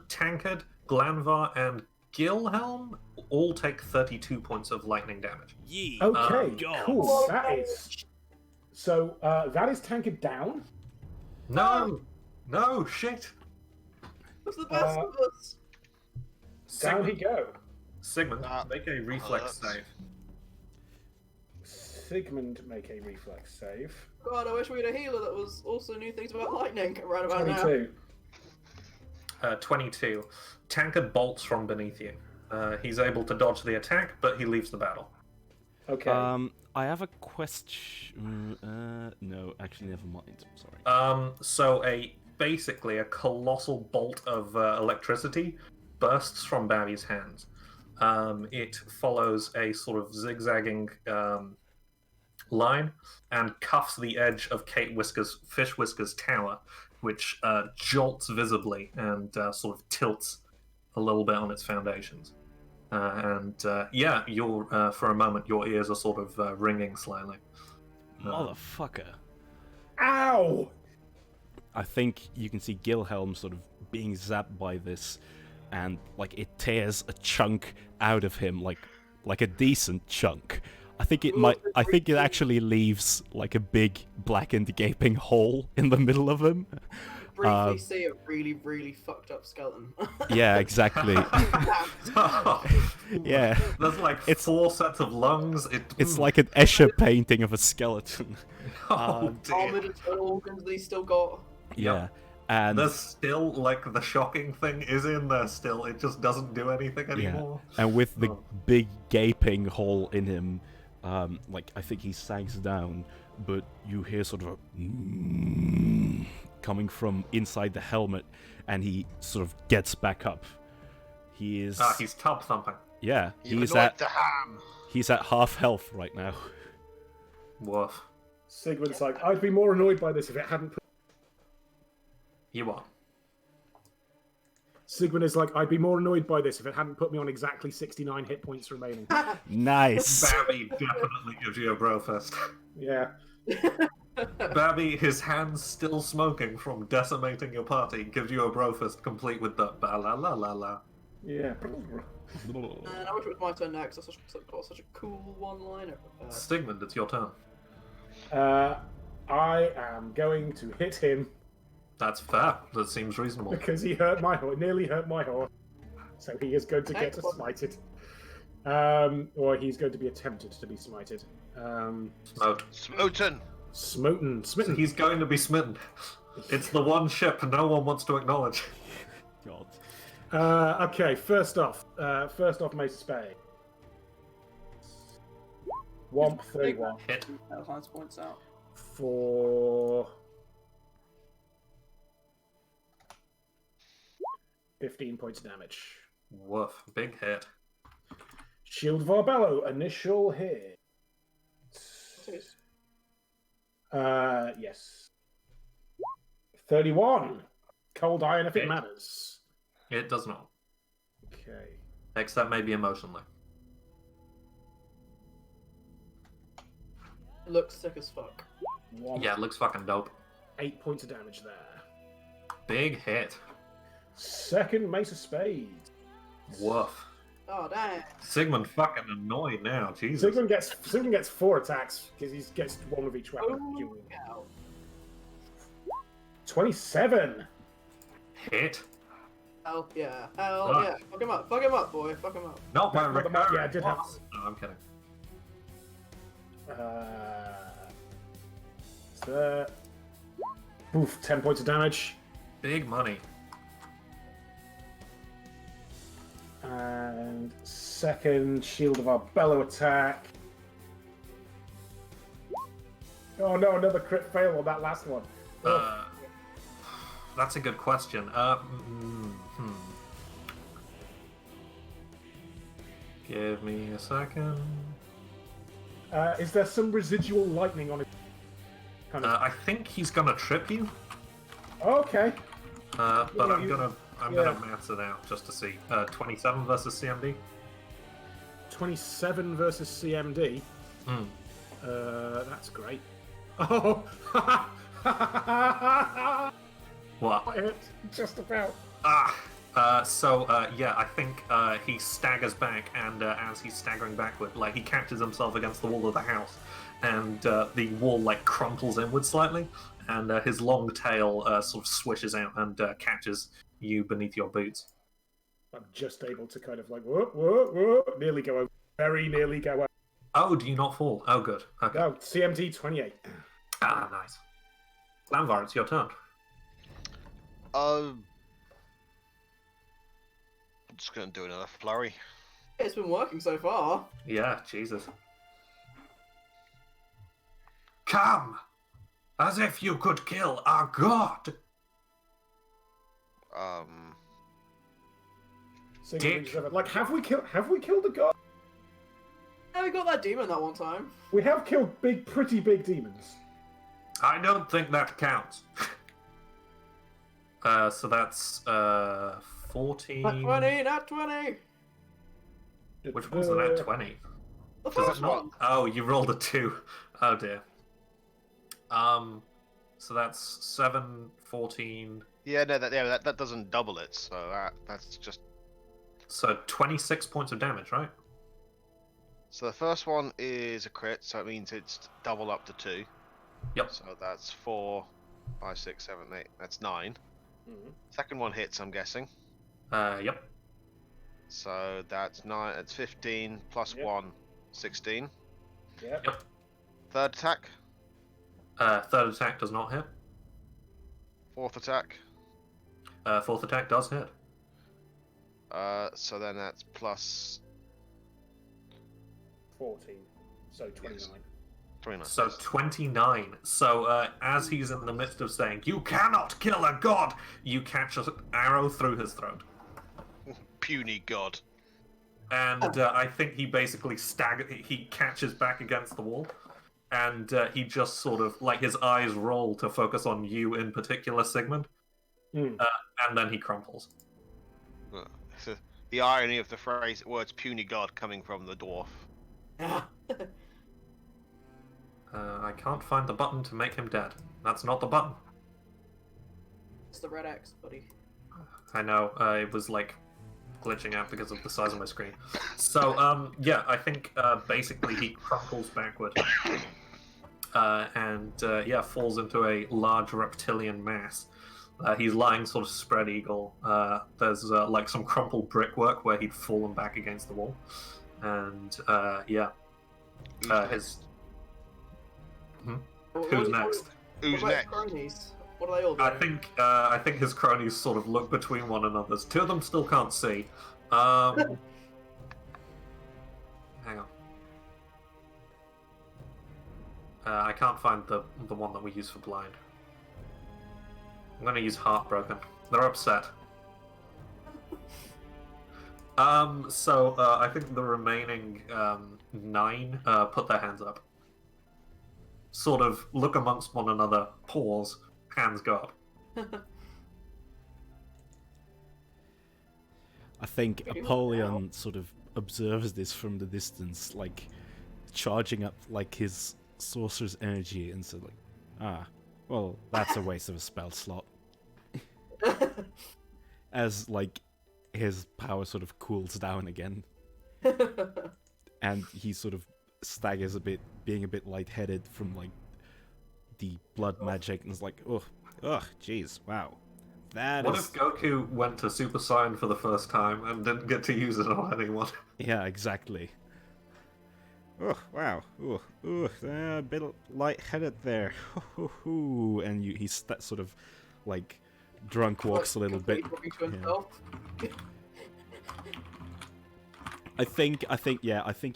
Tankard, Glanvar, and Gilhelm all take 32 points of lightning damage. Yee. Okay, God. cool. That is. So that is Tankard down. No! No, shit! What's the best of us? Down he Sigmund, go. Sigmund, make a reflex hurts. save. Sigmund make a reflex save. God, I wish we had a healer that was also knew things about lightning right about now. 22. 22. Tankard bolts from beneath you. He's able to dodge the attack, but he leaves the battle. Okay. I have a question. No, actually, never mind. Sorry. So basically a colossal bolt of electricity bursts from Babby's hands. It follows a sort of zigzagging line and cuffs the edge of Fish Whisker's tower, which jolts visibly and sort of tilts a little bit on its foundations. Your for a moment your ears are sort of ringing slightly. Motherfucker. Ow! I think you can see Gilhelm sort of being zapped by this, and like it tears a chunk out of him, like a decent chunk. I think it actually leaves like a big blackened gaping hole in the middle of him. Briefly see a really, really fucked up skeleton. Yeah, exactly. Yeah. There's like four sets of lungs. It's like an Escher painting of a skeleton. Oh, dear. Armored internal organs that he's still got. Yeah. And there's still like the shocking thing is in there still. It just doesn't do anything anymore. And with the big gaping hole in him, like I think he sinks down, but you hear sort of a coming from inside the helmet, and he sort of gets back up. He is. He's tub thumping. Yeah, He's at the ham. He's at half health right now. Woof. Sigmund's like, I'd be more annoyed by this if it hadn't. You are. Sigmund is like, I'd be more annoyed by this if it hadn't put me on exactly 69 hit points remaining. Nice. Babby definitely gives you a bro fist. Yeah. Babby, his hands still smoking from decimating your party, gives you a bro fist complete with the ba la la la la. Yeah. And I wish it was my turn next. That's such a cool one-liner. Stigmund, it's your turn. I am going to hit him That's fair. That seems reasonable. because he hurt my horse, nearly hurt my horse. So he is going to get smited. Or he's going to be attempted to be smited. Smoten. Smitten. He's going to be smitten. It's the one ship no one wants to acknowledge. God. Okay, first off, Mace of Spade. Womp 31 Hit. Hines points out. for 15 points of damage. Woof. Big hit. Shield of Arbello, initial hit. Yes. 31. Cold iron if it Hit. matters. It does not. Okay. Except maybe emotionally. It looks sick as fuck. Yeah, it looks fucking dope. 8 points of damage there. Big hit. Second Mace of Spades. Woof. Oh, damn. Sigmund fucking annoyed now. Jesus. Sigmund gets 4 attacks because he gets one with each weapon. Oh, cow. 27. Hit. Hell yeah. Hell Fuck. yeah. Fuck him up. Fuck him up, boy. Fuck him up. Not my Fuck him up, yeah, I did have- No, I'm kidding. So, oof, 10 points of damage. Big money. And second Shield of Arbello attack. Oh no, another crit fail on that last one. That's a good question. Give me a second. Is there some residual lightning on it? Kind of. I think he's gonna trip you. Okay. But Yeah, I'm gonna yeah. math it out just to see. 27 versus CMD. 27 versus CMD. Hmm. That's great. Oh! What? Hit, just about. Yeah, I think he staggers back, and as he's staggering backward, like he catches himself against the wall of the house, and the wall like crumples inward slightly, and his long tail sort of swishes out and catches you beneath your boots. I'm just able to kind of like, whoa, nearly go over. Very nearly go over. Oh, do you not fall? Oh, good. Okay. No, CMD 28. Ah, nice. Lamvar, it's your turn. I'm just gonna do another flurry. It's been working so far. Yeah, Jesus. Come! As if you could kill our god! Sigurd Dick. reaches over. Like, have we killed a god? Yeah, we got that demon that one time. We have killed pretty big demons. I don't think that counts. So that's 14. Not 20, not 20. Which one's the net 20? The Does first it not? one. Oh, you rolled a 2. Oh dear. So that's 7, 14. Yeah, no, that doesn't double it, so that's just... So 26 points of damage, right? So the first one is a crit, so it means it's double up to 2. Yep. So that's 4, 5, 6, 7, 8. That's 9. Mm-hmm. Second one hits, I'm guessing. Yep. So that's 9. It's 15 plus Yep. 1, 16. Yep. Yep. Third attack. Third attack does not hit. Fourth attack. Fourth attack does hit. So then that's plus 14. So 29. Yes. 29. So 29. So as he's in the midst of saying, "You cannot kill a god," you catch an arrow through his throat. Puny god. And I think he basically he catches back against the wall. And he just sort of, like, his eyes roll to focus on you in particular, Sigmund. Mm. And then he crumples. The irony of the phrase, words puny god coming from the dwarf. I can't find the button to make him dead. That's not the button. It's the red X, buddy. I know, it was, like, glitching out because of the size of my screen. So, yeah, I think, basically he crumples backward. And falls into a large reptilian mass. He's lying sort of spread eagle. There's, like, some crumpled brickwork where he'd fallen back against the wall. And, his... Who's next? Who's what about next? cronies? What are they all doing? I think his cronies sort of look between one another. Two of them still can't see. Hang on. I can't find the one that we use for blind. I'm gonna use heartbroken. They're upset. I think the remaining 9 put their hands up. Sort of look amongst one another, pause, hands go up. I think Apollyon sort of observes this from the distance, like charging up like his sorcerer's energy, and so like, well, that's a waste of a spell slot. As like his power sort of cools down again, and he sort of staggers a bit, being a bit lightheaded from like the blood magic, and is like, jeez, wow. What if Goku went to Super Saiyan for the first time and didn't get to use it on anyone? Yeah, exactly. Oh, wow. A bit lightheaded there. And he's that sort of, like, drunk walks a little bit. Yeah. I think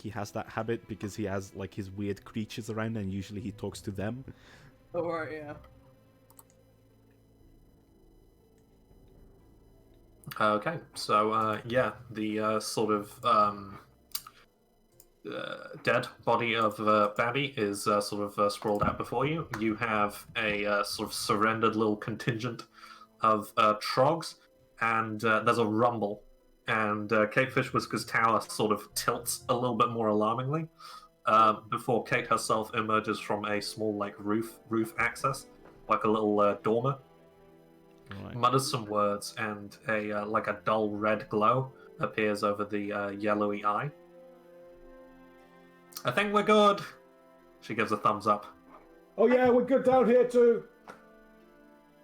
he has that habit because he has, like, his weird creatures around, and usually he talks to them. Oh, right, yeah. Okay, so the sort of dead body of Babby is sort of sprawled out before you. You have a sort of surrendered little contingent of trogs, and there's a rumble. And Kate Fishwhisker's tower sort of tilts a little bit more alarmingly before Kate herself emerges from a small like roof access, like a little dormer. Right. Mutters some words, and a like a dull red glow appears over the yellowy eye. I think we're good. She gives a thumbs up. Oh yeah, we're good down here too.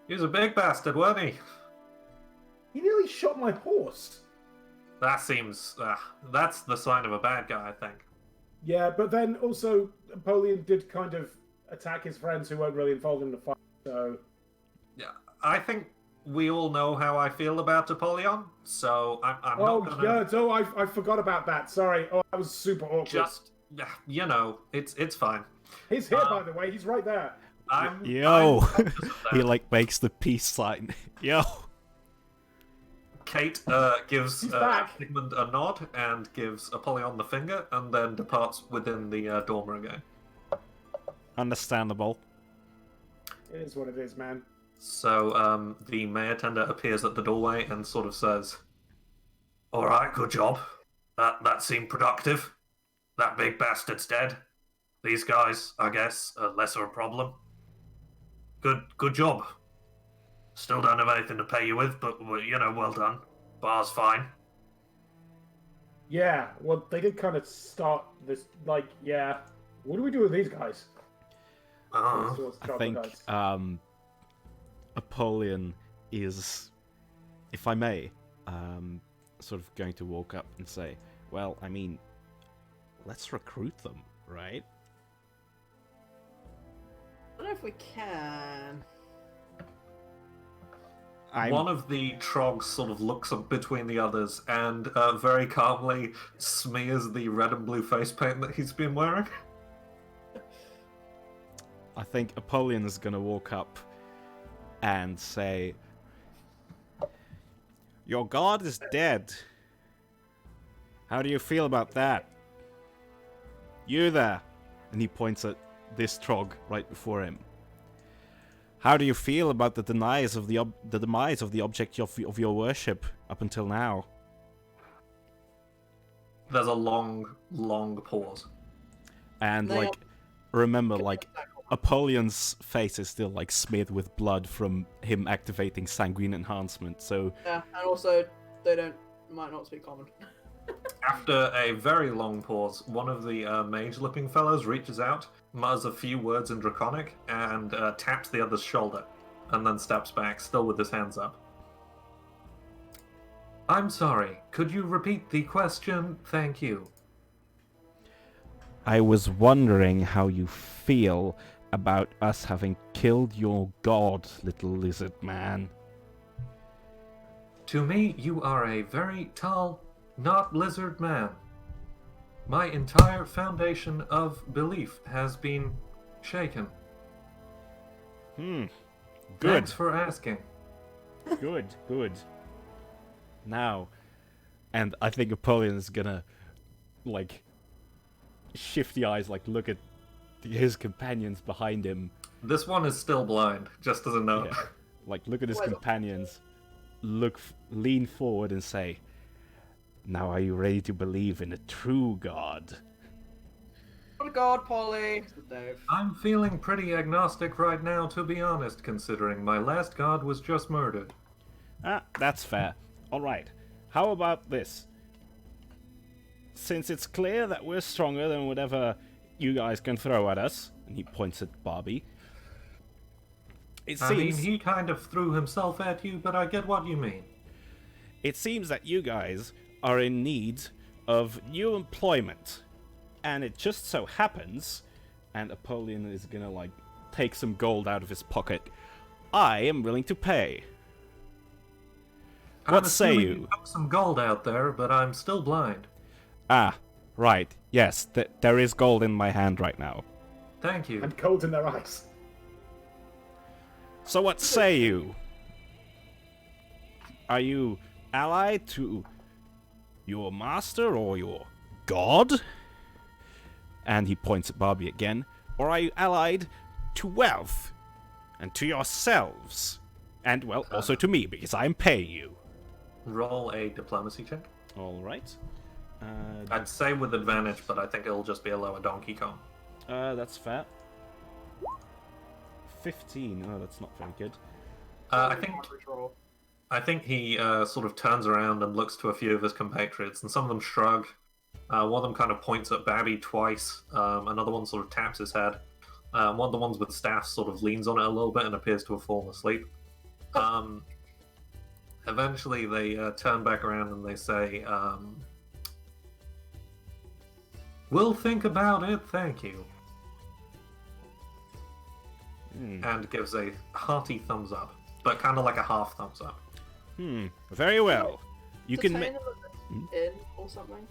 He was a big bastard, weren't he? He nearly shot my horse. That seems... that's the sign of a bad guy, I think. Yeah, but then also Napoleon did kind of attack his friends who weren't really involved in the fight, so... Yeah, I think we all know how I feel about Apollyon, so I'm not gonna... yeah, so I forgot about that, sorry. Oh, that was super awkward. Just, you know, it's fine. He's here, by the way. He's right there. Yo! I'm conscious of He that. like makes the peace sign. Yo! Kate gives He's back. Sigmund a nod and gives Apollyon the finger, and then departs within the dormer again. Understandable. It is what it is, man. So the mayor tender appears at the doorway and sort of says, "All right, good job. That seemed productive. That big bastard's dead. These guys, I guess, are less of a problem. Good job. Still don't have anything to pay you with, but well done. Bar's fine." Yeah, well, they did kind of start this, like, yeah. What do we do with these guys? Uh, I think Apollyon is, if I may, sort of going to walk up and say, well, I mean, let's recruit them, right? I don't know if we can. One of the trogs sort of looks up between the others and very calmly smears the red and blue face paint that he's been wearing. I think Apollyon is gonna walk up and say, your god is dead. How do you feel about that? You there. And he points at this trog right before him. How do you feel about the demise of the object of your worship up until now? There's a long, long pause. And They like, remember, like, Apollyon's face is still like smeared with blood from him activating sanguine enhancement. So Yeah, and also they might not speak common. After a very long pause, one of the mage-looking fellows reaches out, mutters a few words in Draconic, and taps the other's shoulder, and then steps back, still with his hands up. "I'm sorry, could you repeat the question? Thank you." I was wondering how you feel about us having killed your god, little lizard man. "To me, you are a very tall, not lizard man. My entire foundation of belief has been shaken. Good. Thanks for asking." Good. Now, and I think Apollyon is gonna, like, shifty eyes, like, look at his companions behind him. This one is still blind, just as a note. Yeah. Like, look at his Well- companions, lean forward and say, now are you ready to believe in a true god? What a god, Polly! Dave. I'm feeling pretty agnostic right now, to be honest, considering my last god was just murdered. That's fair. Alright, how about this? Since it's clear that we're stronger than whatever you guys can throw at us, and he points at Barbie, it I mean, seems he kind of threw himself at you, but I get what you mean. that you guys are in need of new employment. And it just so happens, and Apollyon is gonna, like, take some gold out of his pocket, I am willing to pay. What I'm say assuming you? Took some gold out there, but I'm still blind. Ah, right. Yes, there is gold in my hand right now. Thank you. And cold in their eyes. So what say you? Are you allied to your master or your god? And he points at Barbie again. Or are you allied to wealth? And to yourselves? And, well, also to me, because I'm paying you. Roll a diplomacy check. Alright. I'd say with advantage, but I think it'll just be a lower Donkey Kong. That's fair. 15. Oh, that's not very good. I think he sort of turns around and looks to a few of his compatriots, and some of them shrug. One of them kind of points at Babby twice. Another one sort of taps his head. One of the ones with the staff sort of leans on it a little bit and appears to have fallen asleep. Eventually, they turn back around and they say, "We'll think about it, thank you." And gives a hearty thumbs up, but kind of like a half thumbs up. Very well. You can Detain them in or something.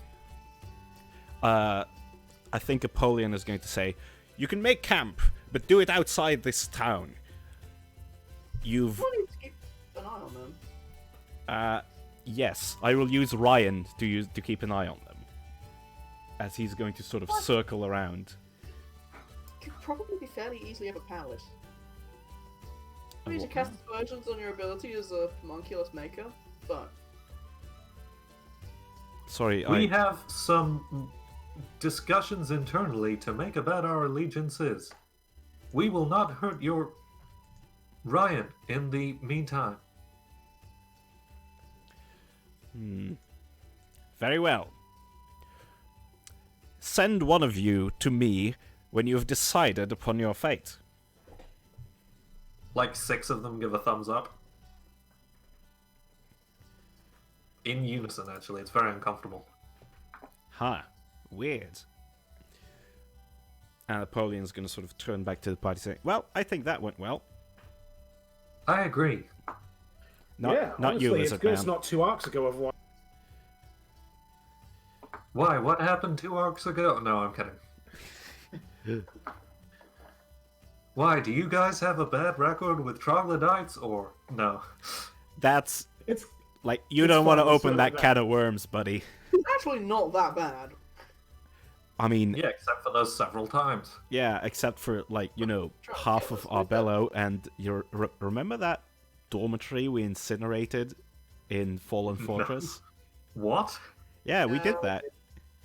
I think Apollyon is going to say, You can make camp, but do it outside this town. You've... I need to keep an eye on them. Yes, I will use Ryan to keep an eye on them. As he's going to sort of circle around. Could probably be fairly easily overpowered. Oh, You need to cast aspersions on your ability as a homunculus maker, but Sorry, We have some discussions internally to make about our allegiances. We will not hurt your Ryan in the meantime. Very well. Send one of you to me when you have decided upon your fate. Like 6 of them give a thumbs up. In unison, actually. It's very uncomfortable. Huh. Weird. And Napoleon's going to sort of turn back to the party saying, well, I think that went well. I agree. Not honestly, you, it's Lizard good Man. it's not 2 arcs ago, otherwise. Why? What happened 2 arcs ago? No, I'm kidding. Why? Do you guys have a bad record with troglodytes, or no? That's... It's Like, you It's don't want to fine, open so that that- can of worms, buddy. it's actually not that bad. I mean, Yeah, except for those several times. yeah, except for, like, you know, Sure, half okay, of let's do Arbello and your... remember that dormitory we incinerated in Fallen Fortress? What? Yeah, we did that.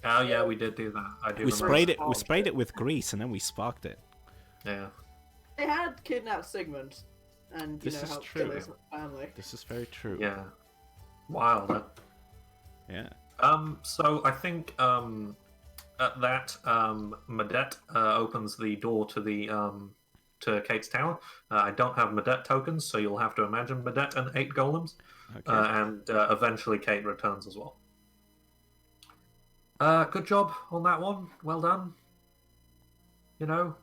Oh yeah, we did do that. I do We remember. sprayed it with grease and then we sparked it. Yeah. They had kidnapped Sigmund, and This is helped true. kill his family. This is very true. Yeah. Wild. Yeah. So I think at that Madet opens the door to the to Kate's tower. I don't have Madet tokens, so you'll have to imagine Madet and 8 golems, Okay. and eventually Kate returns as well. Good job on that one. Well done. You know,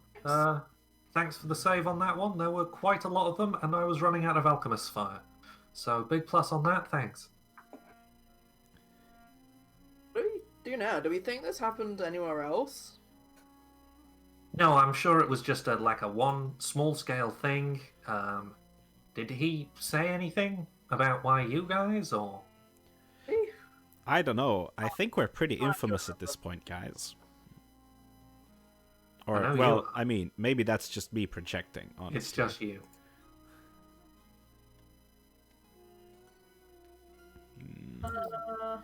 thanks for the save on that one. There were quite a lot of them, and I was running out of Alchemist's Fire. So big plus on that. Thanks. What do we do now? Do we think this happened anywhere else? No, I'm sure it was just a one small scale thing. Did he say anything about why you guys, or? I don't know. I think we're pretty infamous at this point, guys. Or, I know well, you- I mean, maybe that's just me projecting, honestly. It's just you. I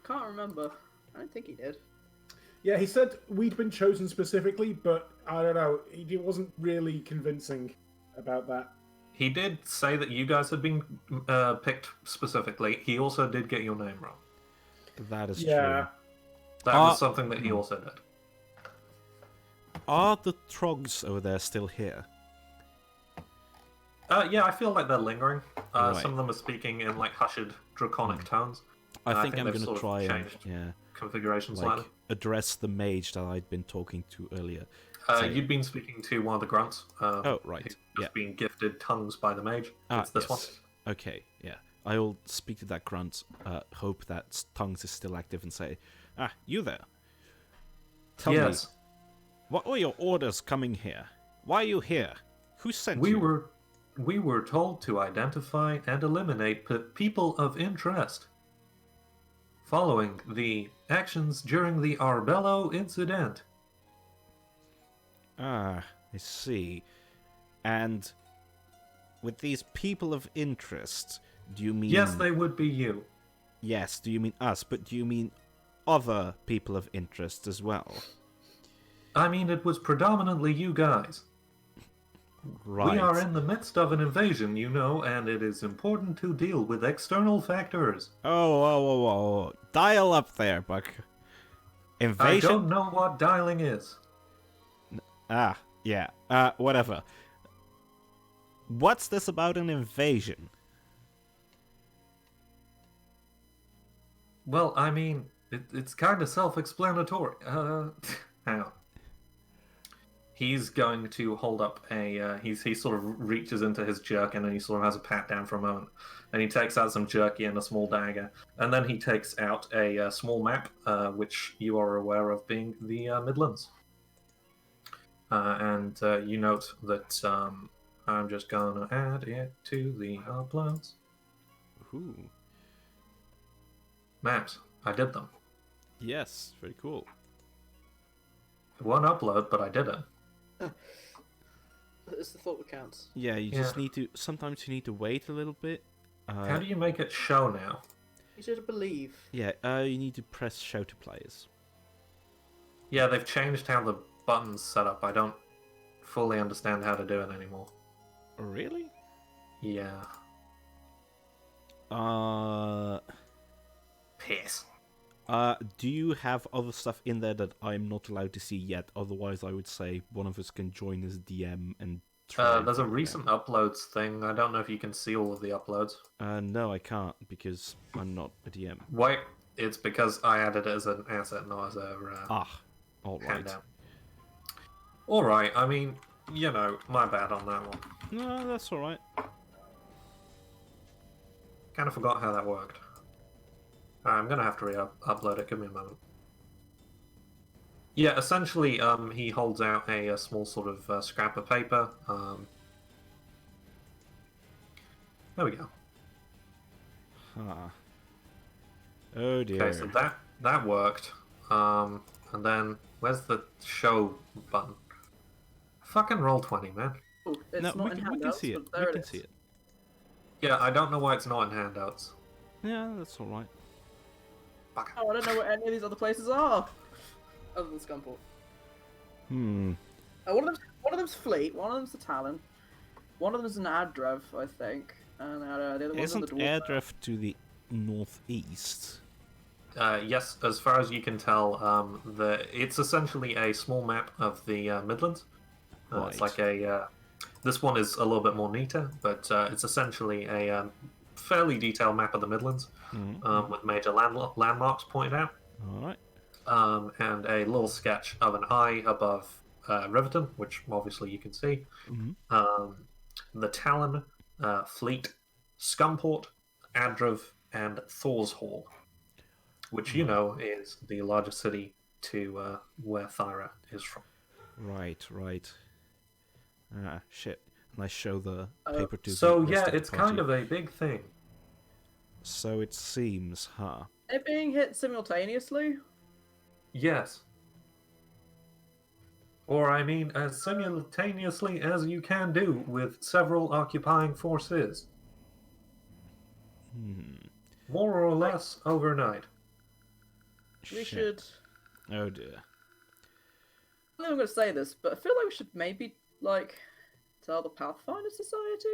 can't remember. I don't think he did. Yeah, he said we'd been chosen specifically, but I don't know. He wasn't really convincing about that. He did say that you guys had been picked specifically. He also did get your name wrong. That is Yeah. That was something that he also did. true. Are the Trogs over there still here? Yeah, I feel like they're lingering. Right. Some of them are speaking in hushed draconic tones. I I think think I'm they've going to sort of try and, changed. yeah, Configurations like, slightly. address the mage that I'd been talking to earlier. You'd been speaking to one of the grunts. Oh, right, who's yeah. being gifted tongues by the mage. Ah, It's this one. yes. Okay, yeah. I will speak to that grunt, hope that Tongues is still active, and say, you there. Tell Yes. me, what were your orders coming here? Why are you here? Who sent We you? were told to identify and eliminate people of interest following the actions during the Arbello incident. Ah, I see. And with these people of interest, do you mean... Yes, they would be you. Yes, do you mean us, but do you mean other people of interest as well? I mean, it was predominantly you guys. Right. We are in the midst of an invasion, you know, and it is important to deal with external factors. Oh. Dial up there, Buck. I Invasion? don't know what dialing is. Ah, yeah. Whatever. What's this about an invasion? Well, I mean, it's kind of self-explanatory. Hang on. He's going to hold up a. He sort of reaches into his jerkin and he sort of has a pat down for a moment, and he takes out some jerky and a small dagger, and then he takes out a small map, which you are aware of being the Midlands. and you note that I'm just gonna add it to the uploads. Ooh. Maps, I did them. Yes, very cool. One upload, but I did it. It's the thought that counts. Yeah, you just need to. Sometimes you need to wait a little bit. How do you make it show now? You should believe. Yeah, you need to press show to players. Yeah, they've changed how the button's set up. I don't fully understand how to do it anymore. Really? Yeah. Piss. Do you have other stuff in there that I'm not allowed to see yet? Otherwise, I would say one of us can join as DM and try. There's a recent uploads thing. I don't know if you can see all of the uploads. No, I can't because I'm not a DM. Why? It's because I added it as an asset, not as a All right. handout. All right. I mean, you know, my bad on that one. No, that's all right. Kind of forgot how that worked. I'm gonna have to re-upload it. Give me a moment. Yeah, essentially, he holds out a small sort of scrap of paper. There we go. Huh. Oh dear. Okay, so that worked. And then where's the show button? Fucking roll 20, man. Oh, it's No, not in we can handouts, see it. but there We can is. see it. Yeah, I don't know why it's not in handouts. Yeah, that's all right. Fuck. Oh, I don't know where any of these other places are. Other than Scumport. Hmm. One of them's Fleet, one of them's the Talon, one of them's an Adrev, I think, and the other one's on Isn't the Dwarf. Airdrift to the northeast? Yes, as far as you can tell, it's essentially a small map of the Midlands. It's Right. like a. This one is a little bit more neater, but it's essentially a fairly detailed map of the Midlands with major landmarks pointed out, All right. and a little sketch of an eye above Riverton, which obviously you can see. The Talon, Fleet, Scumport, Adrev, and Thorshall, which you know is the largest city to where Thyra is from. Right. Ah, shit. And I show the paper to So the rest yeah, of the it's kind party. of a big thing. So it seems, huh? They're being hit simultaneously. Yes. Or I mean, as simultaneously as you can do with several occupying forces. More or less overnight. We Shit. should. Oh dear. I don't know if I'm going to say this, but I feel like we should maybe tell the Pathfinder Society.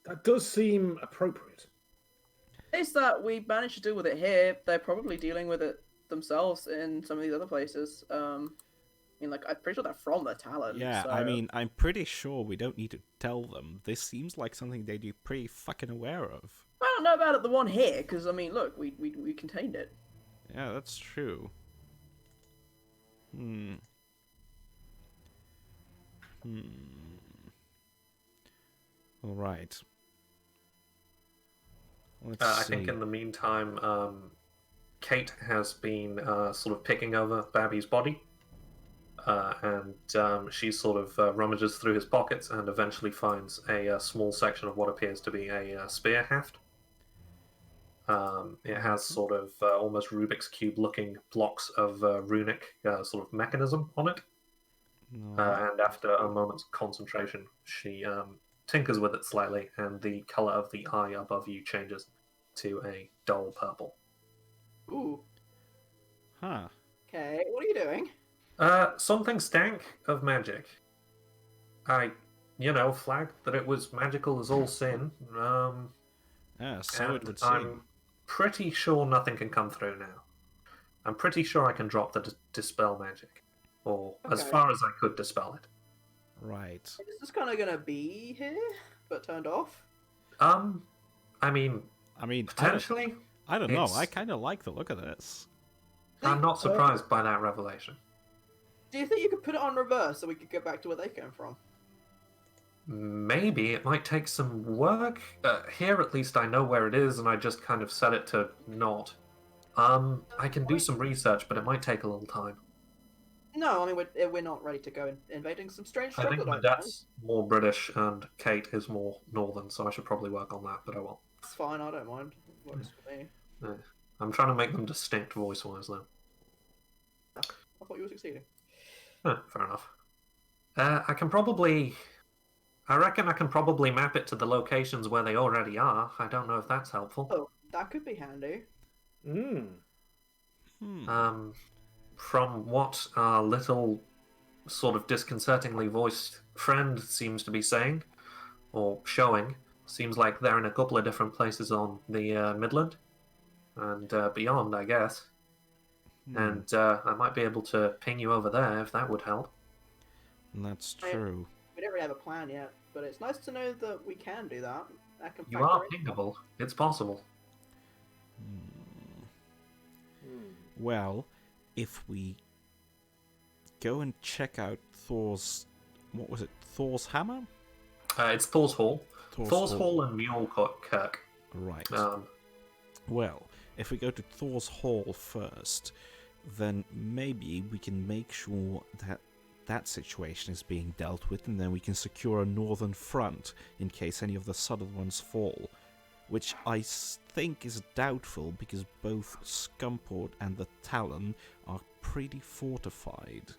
That does seem appropriate. It's that we managed to deal with it here. They're probably dealing with it themselves in some of these other places. I mean, I'm pretty sure they're from the Talon. Yeah, so... I mean, I'm pretty sure we don't need to tell them. This seems like something they'd be pretty fucking aware of. I don't know about the one here, because, I mean, look, we contained it. Yeah, that's true. All right. Let's I see. think in the meantime, Kate has been sort of picking over Babby's body. And she sort of rummages through his pockets and eventually finds a small section of what appears to be a spear haft. It has sort of almost Rubik's Cube looking blocks of runic sort of mechanism on it. And after a moment's concentration, she tinkers with it slightly, and the color of the eye above you changes to a dull purple. Ooh. Huh. Okay, what are you doing? Something stank of magic. I, flagged that it was magical as all sin. Yeah, so it And would seem. I'm pretty sure nothing can come through now. I'm pretty sure I can drop the dispel magic, or as Okay. far as I could dispel it. Right. Is this kind of gonna be here, but turned off? I mean, I mean, potentially. I don't know. it's- I kind of like the look of this. I'm not surprised by that revelation. Do you think you could put it on reverse so we could get back to where they came from? Maybe it might take some work. Here, at least, I know where it is, and I just kind of set it to not. I can do some research, but it might take a little time. No, I mean we're not ready to go invading some strange I think troglodyte. Madette's more British and Kate is more northern, so I should probably work on that, but I won't. It's fine. I don't mind. It works for me. I'm trying to make them distinct voice-wise, though. I thought you were succeeding. Fair enough. I reckon I can probably map it to the locations where they already are. I don't know if that's helpful. Oh, that could be handy. From what our little sort of disconcertingly voiced friend seems to be saying, or showing, seems like they're in a couple of different places on the Midland and beyond, I guess. And I might be able to ping you over there if that would help. That's true. We don't really have a plan yet, but it's nice to know that we can do that. That can You factor are in. pingable. It's possible. Well, if we go and check out Thor's... What was it? Thor's hammer? It's Thor's Hall. Thor's Hall. Hall and Mulekirk. Right. Um, Well, if we go to Thor's Hall first, then maybe we can make sure that that situation is being dealt with, and then we can secure a northern front in case any of the southern ones fall, which I think is doubtful because both Scumport and the Talon are pretty fortified,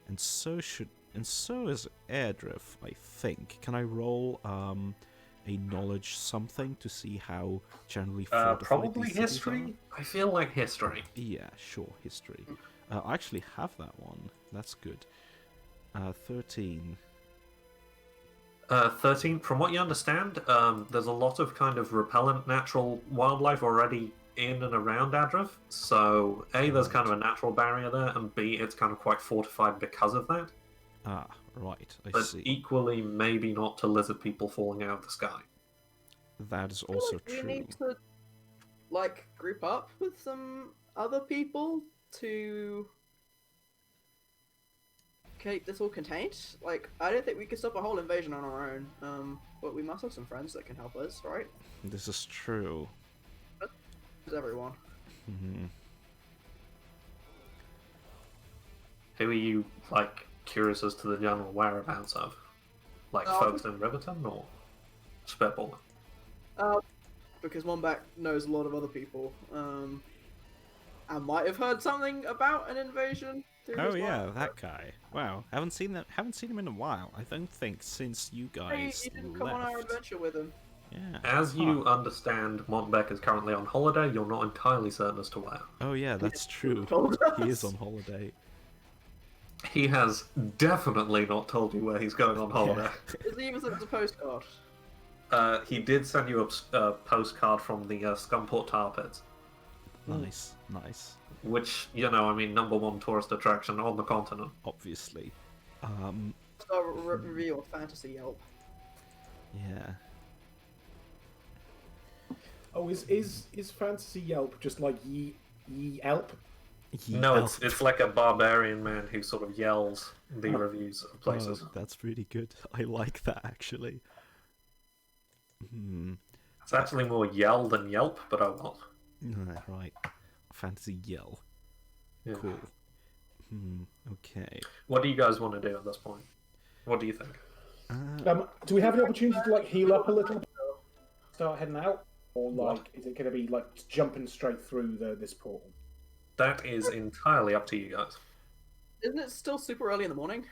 and so is Airdriff, I think. Can I roll a knowledge something to see how generally fortified probably these cities history? are? I feel like history. Yeah, sure, history. I actually have that one. That's good. 13. 13. From what you understand, there's a lot of kind of repellent natural wildlife already in and around Adrift. So, A, there's kind of a natural barrier there, and B, it's kind of quite fortified because of that. Ah, right, I But see. equally, maybe not to lizard people falling out of the sky. That is I feel also like true. We need to, group up with some other people to keep this all contained. I don't think we could stop a whole invasion on our own. But we must have some friends that can help us, right? This is true. It's everyone. Who are you, curious as to the general whereabouts of? Folks in Riverton, or spitball? Because Wombat knows a lot of other people. I might have heard something about an invasion. through Oh his yeah, wife. that guy. Wow, haven't seen him in a while. I don't think since you Hey, guys you didn't come on our left. adventure with him. Yeah. As you Huh. understand, Montbec is currently on holiday. You're not entirely certain as to where. Oh yeah, that's true. told He us. is on holiday. He has definitely not told you where he's going on holiday. Is he even sent us a postcard? He did send you a postcard from the Scumport Tar Pits, Nice, nice. which, number one tourist attraction on the continent. Obviously. Start review on Fantasy Yelp. Yeah. Oh, is Fantasy Yelp just like Yelp? No, it's like a barbarian man who sort of yells the reviews of places. Oh, that's really good. I like that actually. It's actually more yell than yelp, but oh well. Right. Fantasy Yell. Yeah. Cool. Okay. What do you guys want to do at this point? What do you think? Do we have the opportunity to heal up a little bit? Start heading out, or is it going to be jumping straight through this portal? That is entirely up to you guys. Isn't it still super early in the morning?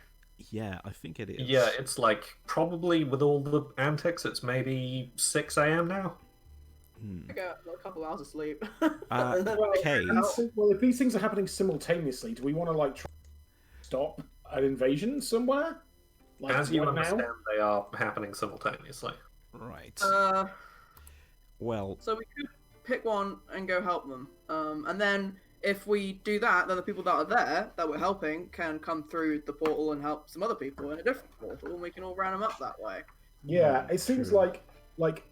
Yeah, I think it is. Yeah, it's probably with all the antics, it's maybe 6 a.m. now. I got a couple hours of sleep. Okay. Well, if these things are happening simultaneously, do we want to try to stop an invasion somewhere? As you right understand, now? they are happening simultaneously. Right. Well, So we could pick one and go help them. And then if we do that, then the people that are there that we're helping can come through the portal and help some other people in a different portal, and we can all round them up that way. Yeah, it seems true. like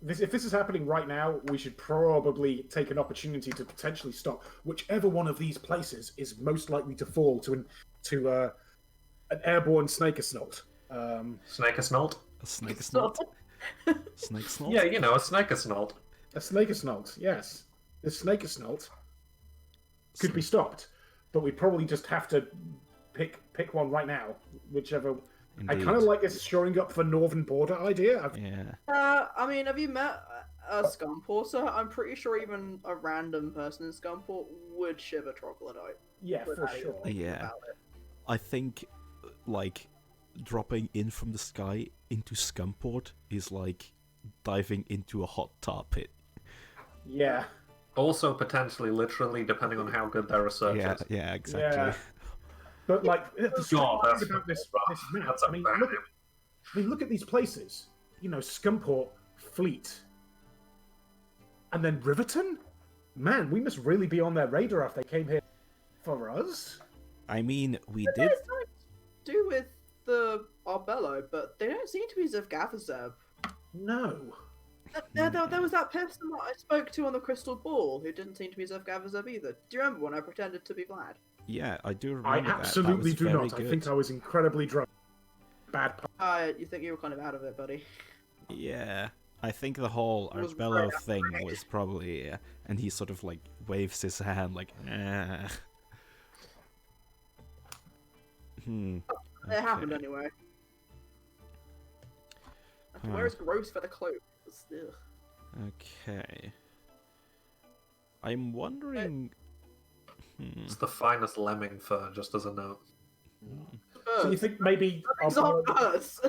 this. If this is happening right now, we should probably take an opportunity to potentially stop whichever one of these places is most likely to fall to an airborne snake assault. Snake assault? a snake snort. Snake snort. Yeah, a snake assault. A snake assault, yes. The snake assault could be stopped. but we probably just have to pick one right now, whichever. I Indeed. kind of like this shoring up for northern border idea. Yeah. I mean, have you met a Scumporter? I'm pretty sure even a random person in Scumport would shiv a troglodyte. Yeah, for without even sure. thinking Yeah. about it. I think, like, dropping in from the sky into Scumport is like diving into a hot tar pit. Yeah. Also, potentially, literally, depending on how good their research Yeah, is. yeah, exactly. Yeah. But like the God, strange that's thing about this rough. map, That's a I mean, bad look at these places. You know, Scumport, Fleet, and then Riverton. Man, we must really be on their radar if they came here for us. I mean, we did. There's something to do with the Arbello, but they don't seem to be Zevgavazeb. No. There was that person that I spoke to on the crystal ball who didn't seem to be Zevgavazeb either. Do you remember when I pretended to be Vlad? Yeah, I do remember I that. absolutely That do was very not. good. I think I was incredibly drunk. Bad part. You think you were kind of out of it, buddy? Yeah, I think the whole It was Arbello right thing was probably, and he sort of like waves his hand like, It happened okay. anyway. Huh. Where's Gross for the cloak? Ugh. Okay. I'm wondering. It's the finest lemming fur, just as a note. So you think maybe It's not Arbello, us.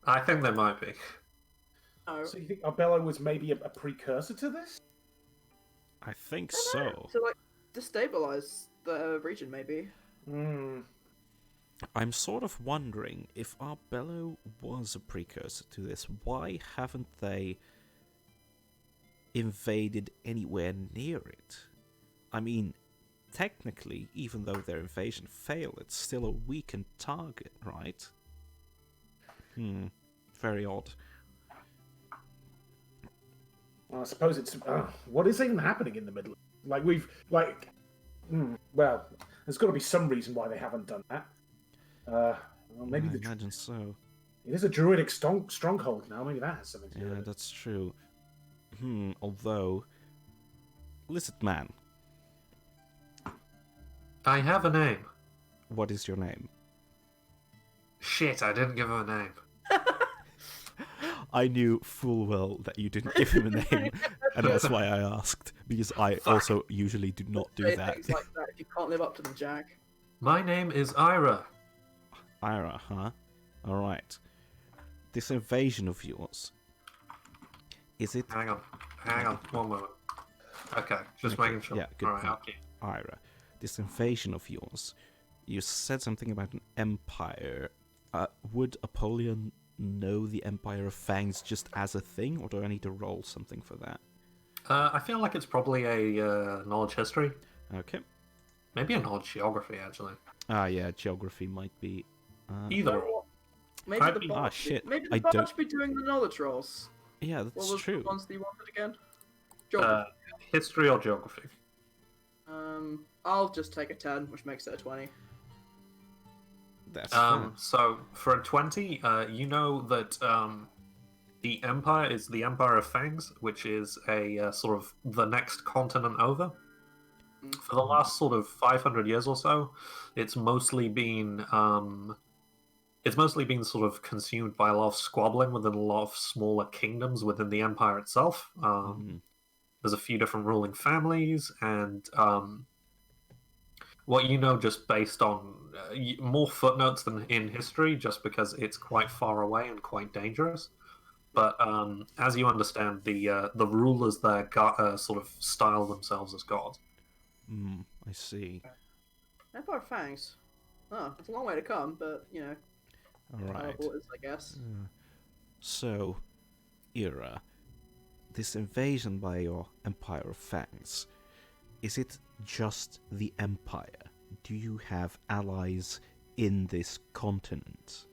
I think they might be. No. so you think Arbello was maybe a precursor to this? I think so. To like destabilize the region, maybe. Hmm. I'm sort of wondering if Arbello was a precursor to this. Why haven't they invaded anywhere near it? I mean, technically, even though their invasion failed, it's still a weakened target, right? Very odd. Well, I suppose it's what is even happening in the middle? Like well, there's got to be some reason why they haven't done that. Well, maybe I imagine so. it is a druidic stronghold now. Maybe that has something to do Yeah, with it. that's true. Although, Lizard Man, I have a name. what is your name? Shit, I didn't give him a name. I knew full well that you didn't give him a name, and that's why I asked, because I also usually do not do Say that. things like that if you can't live up to them, Jack. My name is Ira. Ira, huh? Alright. This invasion of yours, is it Hang on, one moment. Okay, just Okay, making sure. yeah, good Alright, point. okay. Ira? This invasion of yours, you said something about an empire. Would Apollyon know the Empire of Fangs just as a thing, or do I need to roll something for that? I feel like it's probably a knowledge history. Okay. Maybe a knowledge geography, actually. Yeah, geography might be. Either or. Maybe I'd the be- bard. shit, Maybe I the bard don't- should be doing the knowledge rolls. Yeah, What that's was true. the ones that you wanted again? Geography. History or geography? I'll just take a 10, which makes it a 20. That's fine. So for a 20, you know that the Empire is the Empire of Fangs, which is a sort of the next continent over. For the last sort of 500 years or so, it's mostly been sort of consumed by a lot of squabbling within a lot of smaller kingdoms within the Empire itself. There's a few different ruling families, and what you know just based on more footnotes than in history, just because it's quite far away and quite dangerous. But as you understand, the rulers there sort of style themselves as gods. I see. Empire of Fangs. Oh, it's a long way to come, but, you know, Alright. borders, I guess. So, Ira, this invasion by your Empire of Fangs, is it just the Empire? Do you have allies in this continent?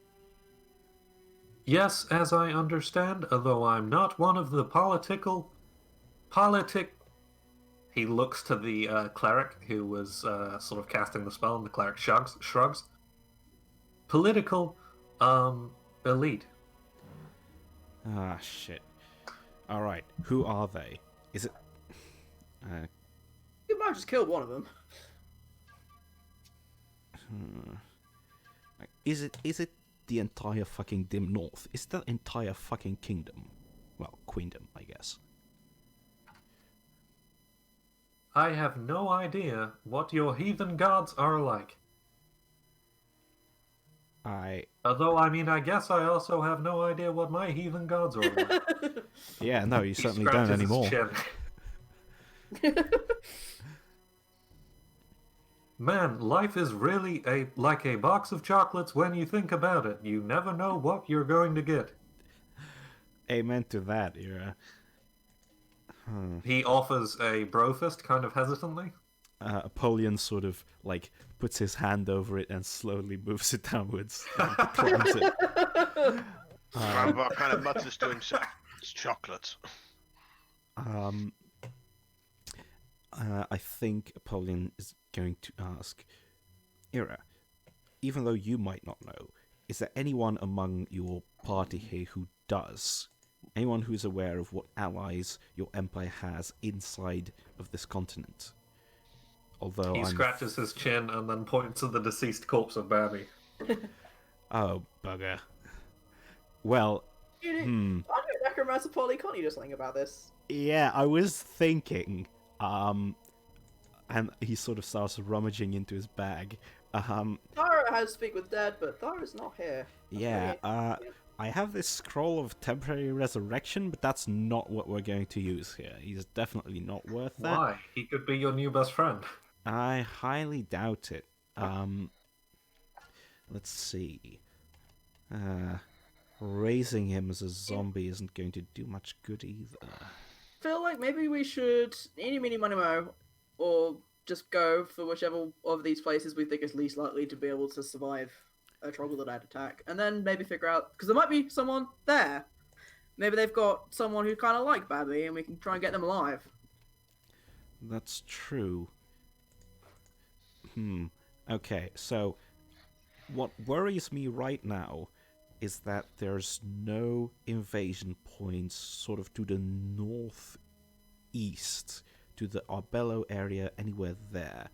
Yes, as I understand, although I'm not one of the He looks to the cleric who was sort of casting the spell, and the cleric shrugs. Political elite. Ah, shit. Alright, who are they? Is it... You might just kill one of them. Is it the entire fucking dim north? Is that entire fucking kingdom? Well, queendom, I guess. I have no idea what your heathen gods are like. Although, I mean, I guess I also have no idea what my heathen gods are like. Yeah, no, you He certainly don't scratches his anymore. chin. Man, life is really like a box of chocolates when you think about it. You never know what you're going to get. Amen to that, Ira. He offers a bro fist kind of hesitantly. Apollyon sort of, like, puts his hand over it and slowly moves it downwards and climbs it. Grandpa kind of mutters to himself, "It's chocolate." I think Apollyon is going to ask, Ira, even though you might not know, is there anyone among your party here who does? Anyone who's aware of what allies your empire has inside of this continent? Although He scratches his chin and then points to the deceased corpse of Babby. Oh, bugger. Well, I don't necromancer Polly, can't you do something about this? yeah, I was thinking, and he sort of starts rummaging into his bag. Thara has speak with dead, but Thara's not here. Yeah, I have this scroll of temporary resurrection, but that's not what we're going to use here. He's definitely not worth that. Why? He could be your new best friend. I highly doubt it. Let's see. Raising him as a zombie isn't going to do much good either. Feel like maybe we should eeny, meeny, money, mo, or just go for whichever of these places we think is least likely to be able to survive a troglodyte attack, and then maybe figure out, because there might be someone there. Maybe they've got someone who kind of like Babby, and we can try and get them alive. That's true. Okay, so what worries me right now is that there's no invasion points sort of to the northeast, to the Arbello area, anywhere there.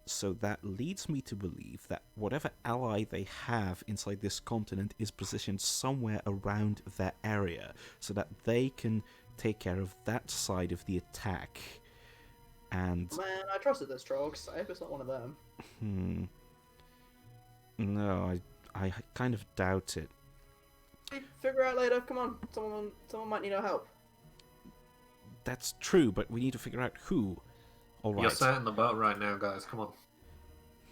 So that leads me to believe that whatever ally they have inside this continent is positioned somewhere around that area, so that they can take care of that side of the attack. And Man, I trusted those trogs. I hope it's not one of them. No, I kind of doubt it. Figure out later. Come on, someone might need our help. That's true, but we need to figure out who. All You're right. sat in the boat right now, guys. Come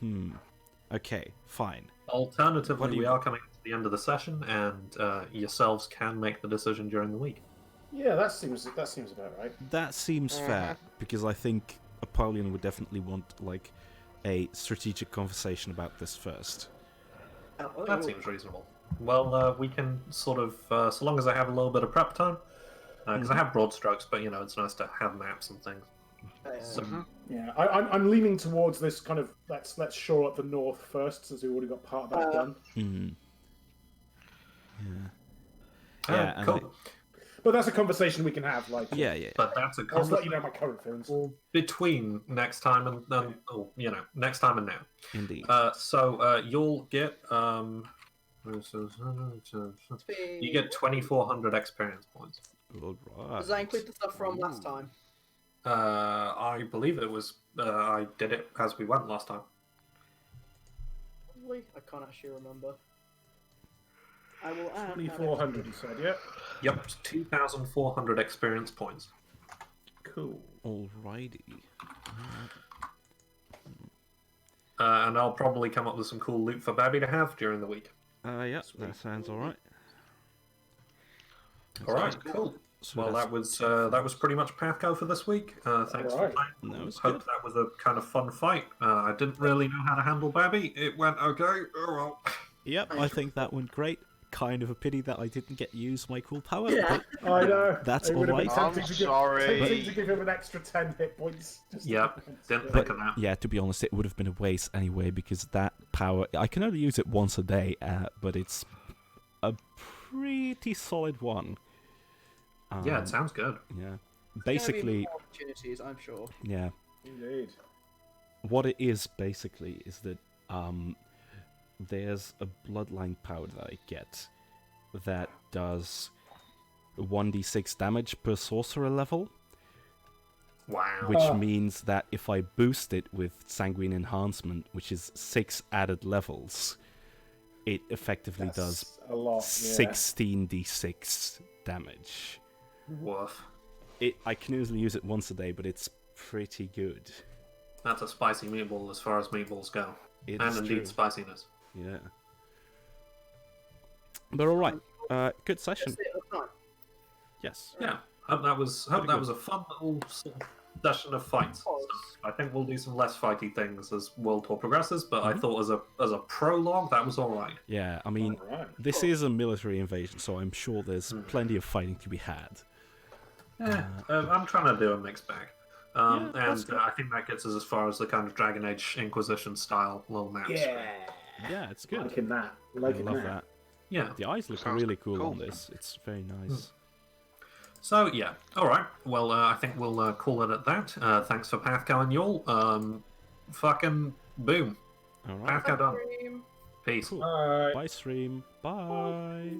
on. Okay, fine. Alternatively, we are coming to the end of the session, and yourselves can make the decision during the week. Yeah, that seems about right. That seems fair, because I think Apollyon would definitely want, like, a strategic conversation about this first. That seems reasonable. Well, we can sort of, so long as I have a little bit of prep time, because I have broad strokes, but, you know, it's nice to have maps and things. Yeah, I'm leaning towards this kind of let's shore up the north first, since we've already got part of that done. Yeah, Cool. But that's a conversation we can have. Like, Yeah. But that's a I'll just let conversation you know my current feelings. between next time and then, next time and now. Indeed. So you'll get you get 2,400 experience points. All Does right. that include the stuff from last time? I believe it was. I did it as we went last time. Probably. I can't actually remember. I will add. 2,400, you said, yeah. Yep, 2,400 experience points. Cool. Alrighty. And I'll probably come up with some cool loot for Babby to have during the week. Yeah, that sounds alright. All right, cool. So Well, that was pretty much PATHCO for this week. Thanks for Alright. playing. That was Hope good. that was a kind of fun fight. I didn't really know how to handle Babby. It went okay. Oh well. Yep, I think that went great. Kind of a pity that I didn't get to use my cool power. Yeah. But I know. That's It would have been alright. tempting I'm to give- sorry. tempting to give him an extra 10 hit points. Just Yep, didn't think of that. yeah, to be honest, it would have been a waste anyway, because that power, I can only use it once a day, but it's a pretty solid one. Yeah, it sounds good. Yeah. Gonna be Basically, more opportunities, I'm sure. yeah. Indeed. What it is basically is that there's a bloodline power that I get that does 1d6 damage per sorcerer level, Wow. which means that if I boost it with Sanguine Enhancement, which is 6 added levels, it effectively does a lot. 16d6 damage. Woof. I can usually use it once a day, but it's pretty good. That's a spicy meatball as far as meatballs go. It And is indeed true. spiciness. Yeah. But alright, good session. That's it, that's fine. Yes. Yeah. Hope that was Pretty good. a fun little session of fights. So I think we'll do some less fighty things as World Tour progresses, but I thought as a prologue that was alright. Yeah, I mean, Alright. this is a military invasion, so I'm sure there's plenty of fighting to be had. I'm trying to do a mixed bag. Yeah, that's And good. I think that gets us as far as the kind of Dragon Age Inquisition style little maps. Yeah, it's good. Liking that. I Liking love that. that. Yeah. The eyes look Sounds really cool cool. on this. It's very nice. So yeah, all right. Well, I think we'll call it at that. Thanks for PATHCO and y'all. Fucking boom. Alright. PATHCO done. Dream. Peace. Cool. Alright. Bye, stream. Bye.